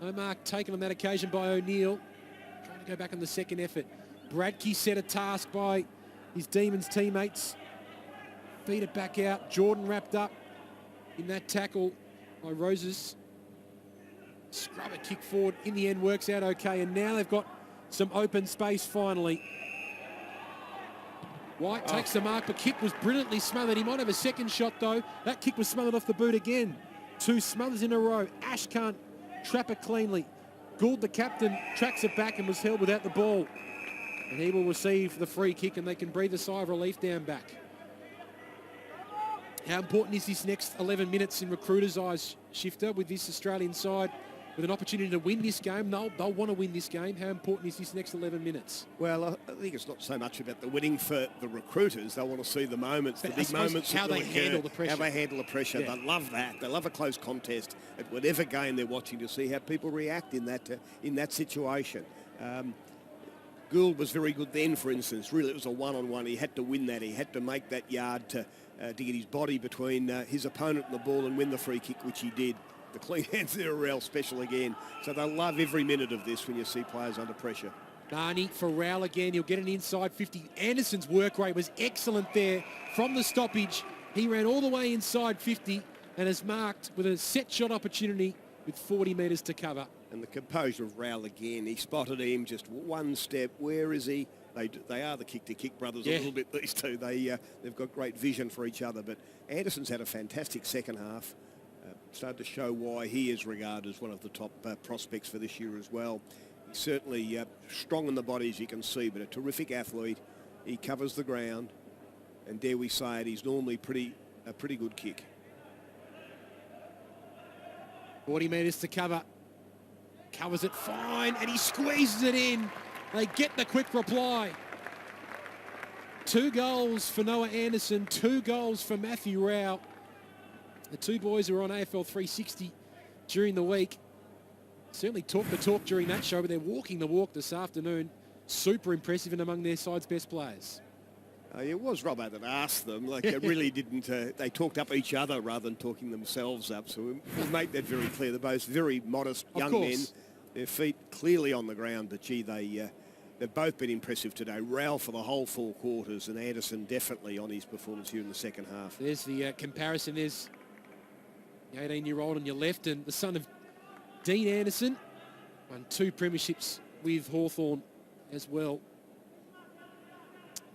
No mark taken on that occasion by O'Neill. Trying to go back on the second effort. Bradkey set a task by his Demons teammates. Feed it back out. Jordan wrapped up in that tackle by Roses. Scrub it, kick forward. In the end works out okay. And now they've got some open space finally. White takes the mark, but kick was brilliantly smothered. He might have a second shot, though. That kick was smothered off the boot again. Two smothers in a row. Ash can't trap it cleanly. Gould, the captain, tracks it back and was held without the ball. And he will receive the free kick, and they can breathe a sigh of relief down back. How important is this next 11 minutes in recruiters' eyes, Shifter, with this Australian side? With an opportunity to win this game, they'll want to win this game. How important is this next 11 minutes? Well, I think it's not so much about the winning for the recruiters. They'll want to see the moments, the big moments. How they handle the pressure. How they handle the pressure. Yeah. They love that. They love a close contest at whatever game they're watching to see how people react in that situation. Gould was very good then, for instance. Really, it was a one-on-one. He had to win that. He had to make that yard to get his body between his opponent and the ball and win the free kick, which he did. The clean hands there are real special again. So they'll love every minute of this when you see players under pressure. Narni for Rowell again. He'll get an inside 50. Anderson's work rate was excellent there from the stoppage. He ran all the way inside 50 and is marked with a set shot opportunity with 40 metres to cover. And the composure of Rowell again. He spotted him just one step. Where is he? They are the kick-to-kick brothers a little bit, these two. They've got great vision for each other. But Anderson's had a fantastic second half. Started to show why he is regarded as one of the top prospects for this year as well. He's certainly strong in the body, as you can see, but a terrific athlete. He covers the ground, and dare we say it, he's normally a pretty good kick. 40 metres to cover. Covers it fine, and he squeezes it in. They get the quick reply. 2 goals for Noah Anderson, 2 goals for Matthew Rowell. The two boys who were on AFL 360 during the week certainly talked the talk during that show, but they're walking the walk this afternoon. Super impressive and among their side's best players. It was Robbo that asked them. Like, it really didn't... they talked up each other rather than talking themselves up. So we'll make that very clear. They're both very modest young men. Their feet clearly on the ground. But, gee, they've both been impressive today. Rowell for the whole 4 quarters and Anderson definitely on his performance here in the second half. There's the comparison. There's the 18-year-old on your left and the son of Dean Anderson. Won 2 premierships with Hawthorn as well.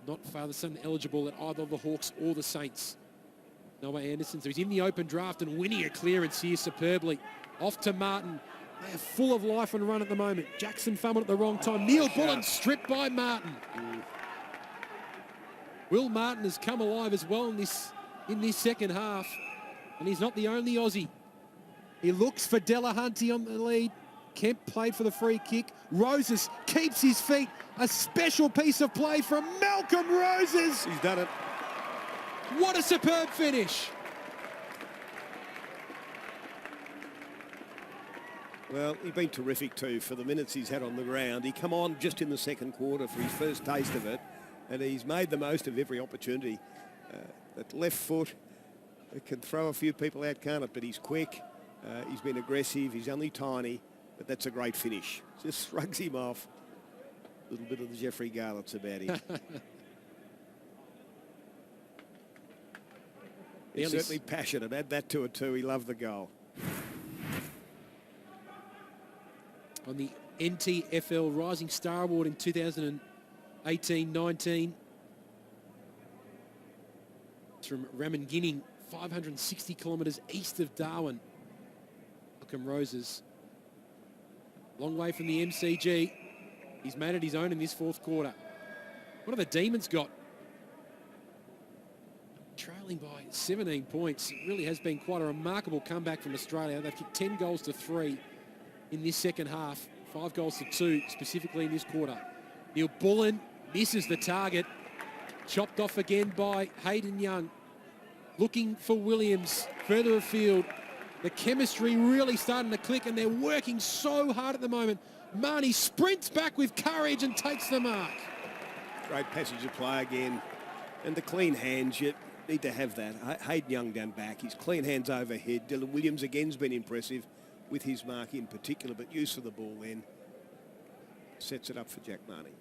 Not father-son eligible at either of the Hawks or the Saints. Noah Anderson, so he's in the open draft and winning a clearance here superbly. Off to Martin. They are full of life and run at the moment. Jackson fumbled at the wrong time. Neil Bullen stripped by Martin. Will Martin has come alive as well in this second half. And he's not the only Aussie. He looks for Delahunty on the lead. Kemp played for the free kick. Roses keeps his feet. A special piece of play from Malcolm Roses. He's done it. What a superb finish. Well, he's been terrific too for the minutes he's had on the ground. He come on just in the second quarter for his first taste of it, and he's made the most of every opportunity. That left foot, it can throw a few people out, can't it? But he's quick, he's been aggressive, he's only tiny, but that's a great finish. Just shrugs him off. A little bit of the Jeffrey Garlett's about him. He's certainly passionate. Add that to it too. He loved the goal. On the NTFL Rising Star Award in 2018-19. It's from Ramingining, 560 kilometres east of Darwin. Malcolm Roses. Long way from the MCG. He's made it his own in this fourth quarter. What have the Demons got? Trailing by 17 points. It really has been quite a remarkable comeback from Australia. They've kicked 10 goals to 3 in this second half. 5 goals to 2 specifically in this quarter. Neil Bullen misses the target. Chopped off again by Hayden Young. Looking for Williams further afield. The chemistry really starting to click, and they're working so hard at the moment. Marnie sprints back with courage and takes the mark. Great passage of play again. And the clean hands, you need to have that. Hayden Young down back. His clean hands overhead. Dylan Williams again's been impressive with his mark in particular, but use of the ball then sets it up for Jack Marnie.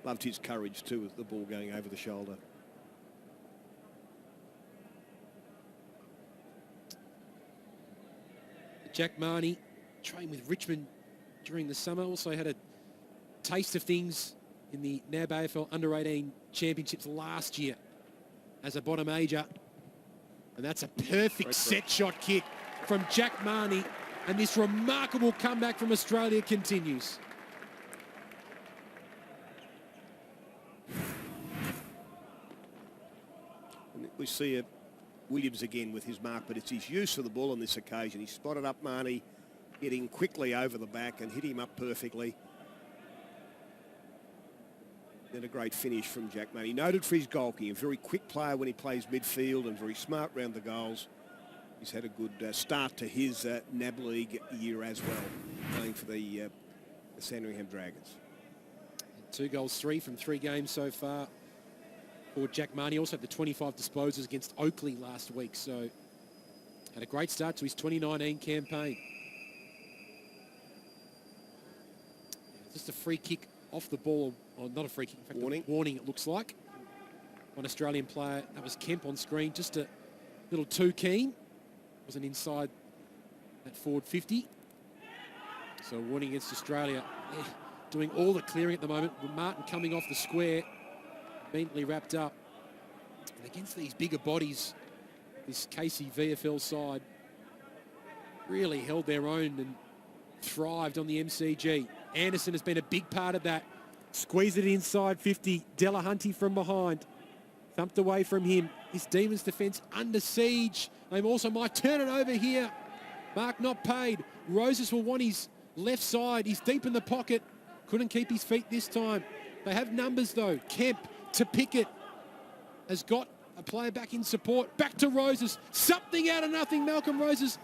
Loved his courage too with the ball going over the shoulder. Jack Marnie trained with Richmond during the summer. Also had a taste of things in the NAB AFL Under-18 Championships last year as a bottom major. And that's a perfect set shot kick from Jack Marnie. And this remarkable comeback from Australia continues. We see Williams again with his mark, but it's his use of the ball on this occasion. He spotted up Marnie, getting quickly over the back and hit him up perfectly. Then a great finish from Jack Marnie. Noted for his goalkeeping, a very quick player when he plays midfield and very smart round the goals. He's had a good start to his NAB League year as well, playing for the Sandringham Dragons. 2 goals, 3 from 3 games so far for Jack Marnie. Also had the 25 disposals against Oakley last week, so had a great start to his 2019 campaign. Just a free kick off the ball, or not a free kick, in fact, warning it looks like. One Australian player, that was Kemp on screen, just a little too keen. Wasn't inside that forward 50. So a warning against Australia. Yeah, doing all the clearing at the moment, with Martin coming off the square, immediately wrapped up. And against these bigger bodies, this Casey VFL side really held their own and thrived on the MCG. Anderson has been a big part of that. Squeezed it inside 50. Delahunty from behind. Thumped away from him. His Demons defence under siege. They also might turn it over here. Mark not paid. Roses will want his left side. He's deep in the pocket. Couldn't keep his feet this time. They have numbers though. Kemp to Pickett has got a player back in support. Back to Roses. Something out of nothing. Malcolm Roses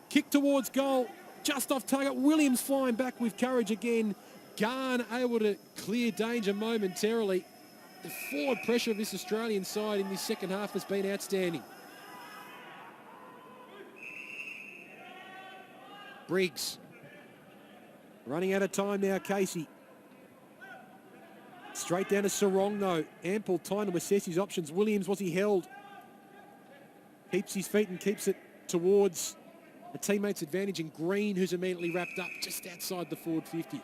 kick towards goal. Just off target. Williams flying back with courage again. Garn able to clear danger momentarily. The forward pressure of this Australian side in this second half has been outstanding. Briggs. Running out of time now, Casey. Straight down to Sarong, though. Ample time to assess his options. Williams, was he held? Keeps his feet and keeps it towards a teammate's advantage in Green, who's immediately wrapped up just outside the forward 50.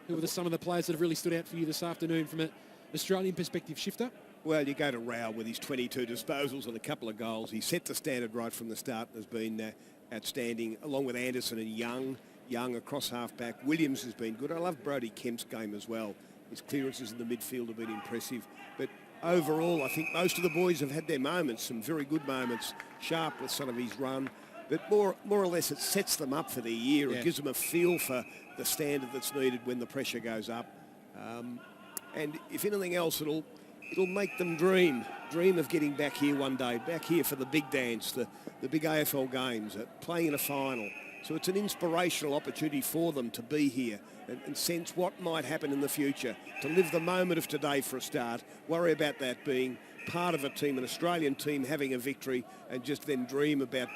Who are some of the players that have really stood out for you this afternoon from an Australian perspective, Shifter? Well, you go to Rao with his 22 disposals and a couple of goals. He set the standard right from the start and has been outstanding, along with Anderson and Young. Young across half-back. Williams has been good. I love Brodie Kemp's game as well. His clearances in the midfield have been impressive. But overall, I think most of the boys have had their moments, some very good moments. Sharp with some of his run. But more or less it sets them up for the year. Yeah. It gives them a feel for the standard that's needed when the pressure goes up. And if anything else, it'll make them dream of getting back here one day, back here for the big dance, the big AFL games, playing in a final. So it's an inspirational opportunity for them to be here and sense what might happen in the future, to live the moment of today for a start, worry about that being part of a team, an Australian team having a victory, and just then dream about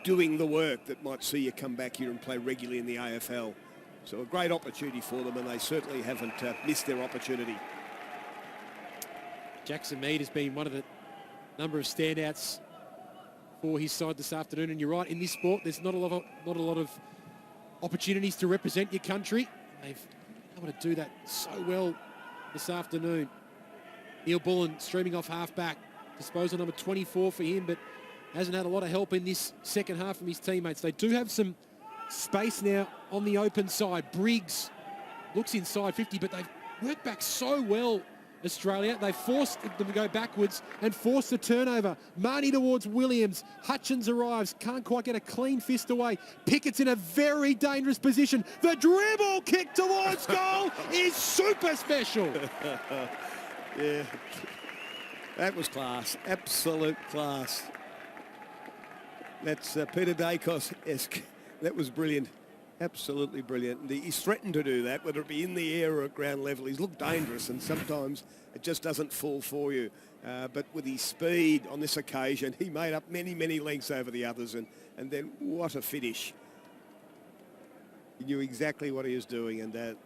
doing the work that might see you come back here and play regularly in the AFL. So a great opportunity for them, and they certainly haven't missed their opportunity. Jackson Mead has been one of the number of standouts for his side this afternoon. And you're right, in this sport, there's not a lot of opportunities to represent your country. They've been able to do that so well this afternoon. Neil Bullen streaming off half-back. Disposal number 24 for him, but hasn't had a lot of help in this second half from his teammates. They do have some space now on the open side. Briggs looks inside 50, but they've worked back so well, Australia. They forced them to go backwards and forced the turnover. Marnie towards Williams. Hutchins arrives. Can't quite get a clean fist away. Pickett's in a very dangerous position. The dribble kick towards goal is super special. Yeah, that was class. Absolute class. That's Peter Dacos-esque. That was brilliant. Absolutely brilliant. And he's threatened to do that, whether it be in the air or at ground level. He's looked dangerous, and sometimes it just doesn't fall for you. But with his speed on this occasion, he made up many, many lengths over the others. And then what a finish. He knew exactly what he was doing, and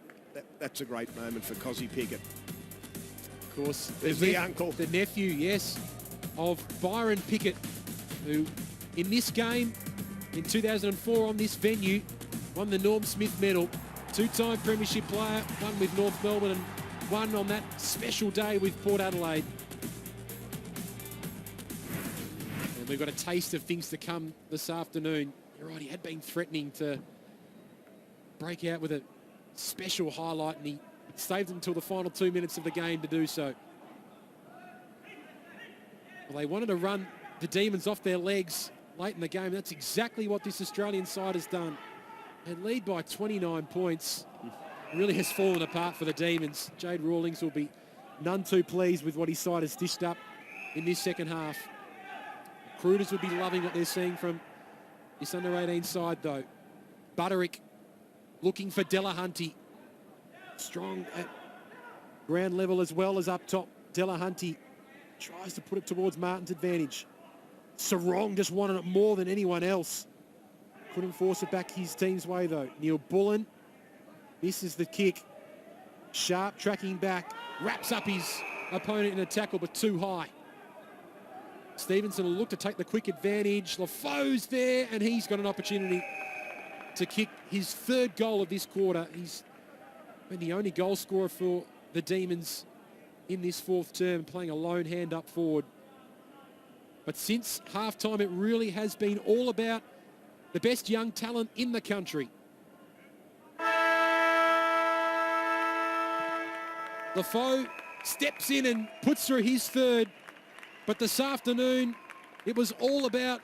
that's a great moment for Cozzy Pickett. Of course, there's the uncle. The nephew, yes, of Byron Pickett, who in this game in 2004 on this venue won the Norm Smith medal. Two-time premiership player, one with North Melbourne and one on that special day with Port Adelaide. And we've got a taste of things to come this afternoon. You're right, he had been threatening to break out with a special highlight, and he saved them until the final 2 minutes of the game to do so. Well, they wanted to run the Demons off their legs late in the game. That's exactly what this Australian side has done. They lead by 29 points. It really has fallen apart for the Demons. Jade Rawlings will be none too pleased with what his side has dished up in this second half. Recruiters would be loving what they're seeing from this under-18 side, though. Butterick looking for Delahunty. Strong at ground level as well as up top. Delahunty tries to put it towards Martin's advantage. Sarong just wanted it more than anyone else. Couldn't force it back his team's way, though. Neil Bullen misses the kick. Sharp tracking back. Wraps up his opponent in a tackle, but too high. Stevenson will look to take the quick advantage. Lafoe's there, and he's got an opportunity to kick his third goal of this quarter. He's been the only goal scorer for the Demons in this fourth term, playing a lone hand up forward. But since halftime, it really has been all about the best young talent in the country. Lafoe steps in and puts through his third. But this afternoon, it was all about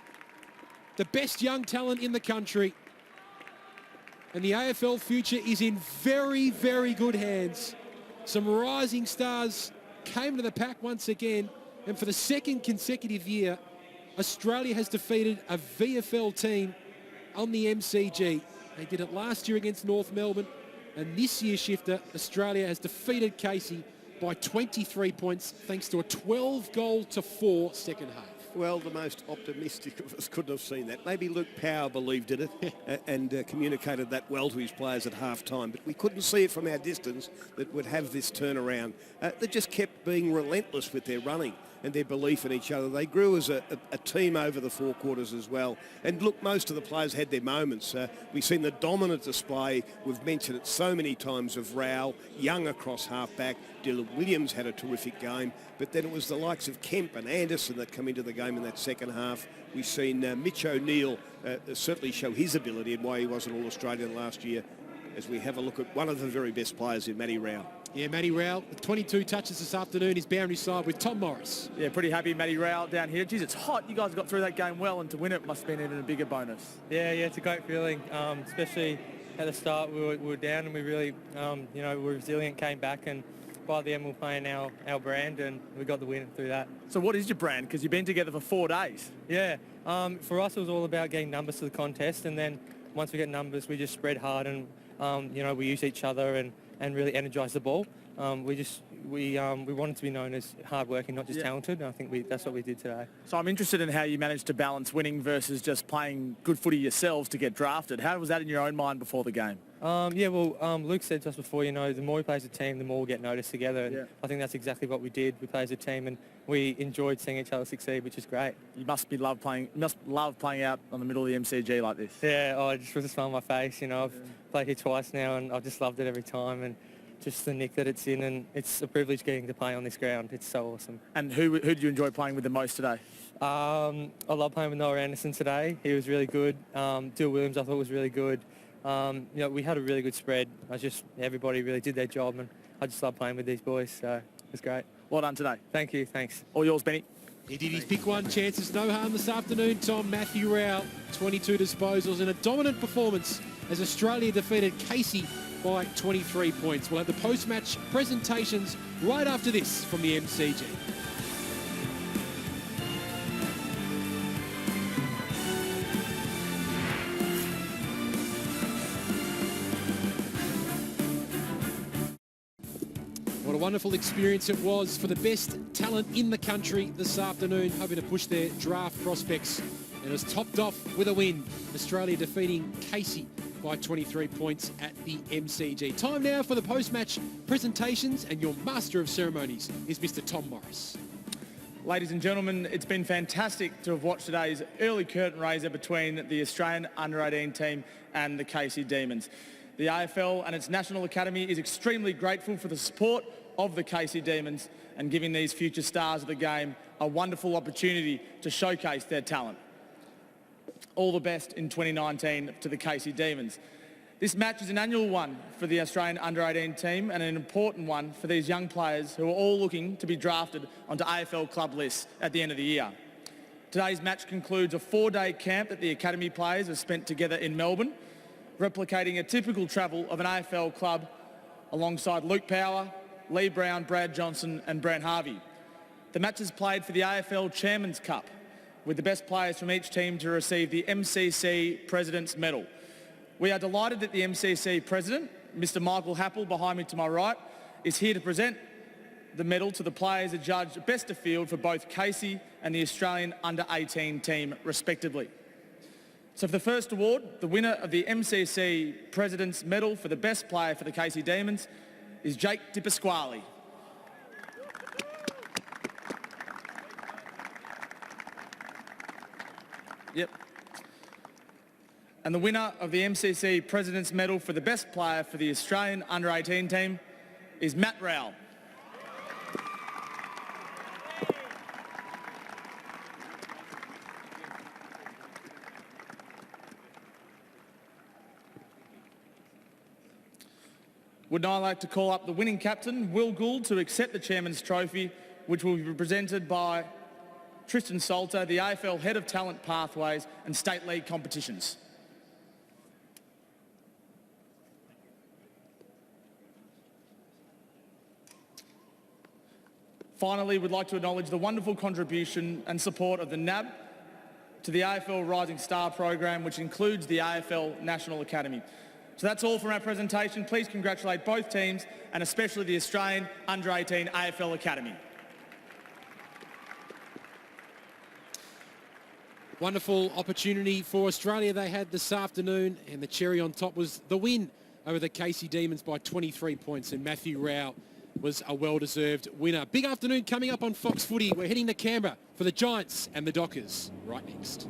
the best young talent in the country. And the AFL future is in very, very good hands. Some rising stars came to the pack once again. And for the second consecutive year, Australia has defeated a VFL team on the MCG. They did it last year against North Melbourne. And this year, Shifter, Australia has defeated Casey by 23 points thanks to a 12-4 second half. Well, the most optimistic of us couldn't have seen that. Maybe Luke Power believed in it and communicated that well to his players at half-time, but we couldn't see it from our distance that would have this turnaround. They just kept being relentless with their running and their belief in each other. They grew as a team over the four quarters as well. And look, most of the players had their moments. We've seen the dominant display, we've mentioned it so many times, of Rowell, Young across half-back. Dylan Williams had a terrific game, but then it was the likes of Kemp and Anderson that come into the game in that second half. We've seen Mitch O'Neill certainly show his ability and why he was an All-Australian last year, as we have a look at one of the very best players in Matty Rowell. Yeah, Matty Rowell, with 22 touches this afternoon, his boundary side with Tom Morris. Yeah, pretty happy Matty Rowell down here. Geez, it's hot. You guys got through that game well, and to win it must have been even a bigger bonus. Yeah, it's a great feeling, especially at the start we were down and we really, we were resilient, came back, and by the end we were playing our brand and we got the win through that. So what is your brand? Because you've been together for 4 days. Yeah, for us it was all about getting numbers to the contest, and then once we get numbers we just spread hard and, we use each other and really energise the ball. We wanted to be known as hard-working, not just talented, and I think that's what we did today. So I'm interested in how you managed to balance winning versus just playing good footy yourselves to get drafted. How was that in your own mind before the game? Luke said to us before, the more we play as a team, the more we'll get noticed together, and I think that's exactly what we did. We played as a team and we enjoyed seeing each other succeed, which is great. You must love playing out on the middle of the MCG like this. Yeah, it just was a smile on my face. I've played here twice now and I've just loved it every time, and just the nick that it's in, and it's a privilege getting to play on this ground. It's so awesome. And who did you enjoy playing with the most today? I love playing with Noah Anderson today. He was really good. Dill Williams I thought was really good. We had a really good spread. Everybody really did their job, and I just love playing with these boys, so it was great. Well done today. Thank you, thanks. All yours, Benny. He did his pick one chances, no harm this afternoon, Tom. Matthew Rowell, 22 disposals and a dominant performance as Australia defeated Casey by 23 points. We'll have the post-match presentations right after this from the MCG. What a wonderful experience it was for the best talent in the country this afternoon, hoping to push their draft prospects. And it was topped off with a win. Australia defeating Casey by 23 points at the MCG. Time now for the post-match presentations, and your master of ceremonies is Mr. Tom Morris. Ladies and gentlemen, it's been fantastic to have watched today's early curtain raiser between the Australian Under-18 team and the Casey Demons. The AFL and its National Academy is extremely grateful for the support of the Casey Demons and giving these future stars of the game a wonderful opportunity to showcase their talent. All the best in 2019 to the Casey Demons. This match is an annual one for the Australian Under-18 team and an important one for these young players who are all looking to be drafted onto AFL club lists at the end of the year. Today's match concludes a 4-day camp that the Academy players have spent together in Melbourne, replicating a typical travel of an AFL club alongside Luke Power, Lee Brown, Brad Johnson and Brent Harvey. The match is played for the AFL Chairman's Cup, with the best players from each team to receive the MCC President's Medal. We are delighted that the MCC President, Mr Michael Happel, behind me to my right, is here to present the medal to the players adjudged best of field for both Casey and the Australian Under-18 team, respectively. So for the first award, the winner of the MCC President's Medal for the best player for the Casey Demons is Jake DiPasquale. Yep. And the winner of the MCC President's Medal for the best player for the Australian Under-18 team is Matt Rowell. Would now like to call up the winning captain, Will Gould, to accept the Chairman's Trophy, which will be presented by Tristan Salter, the AFL Head of Talent Pathways and State League Competitions. Finally, we'd like to acknowledge the wonderful contribution and support of the NAB to the AFL Rising Star program, which includes the AFL National Academy. So that's all from our presentation. Please congratulate both teams and especially the Australian Under-18 AFL Academy. Wonderful opportunity for Australia they had this afternoon, and the cherry on top was the win over the Casey Demons by 23 points, and Matthew Rowell was a well-deserved winner. Big afternoon coming up on Fox Footy. We're heading to Canberra for the Giants and the Dockers right next.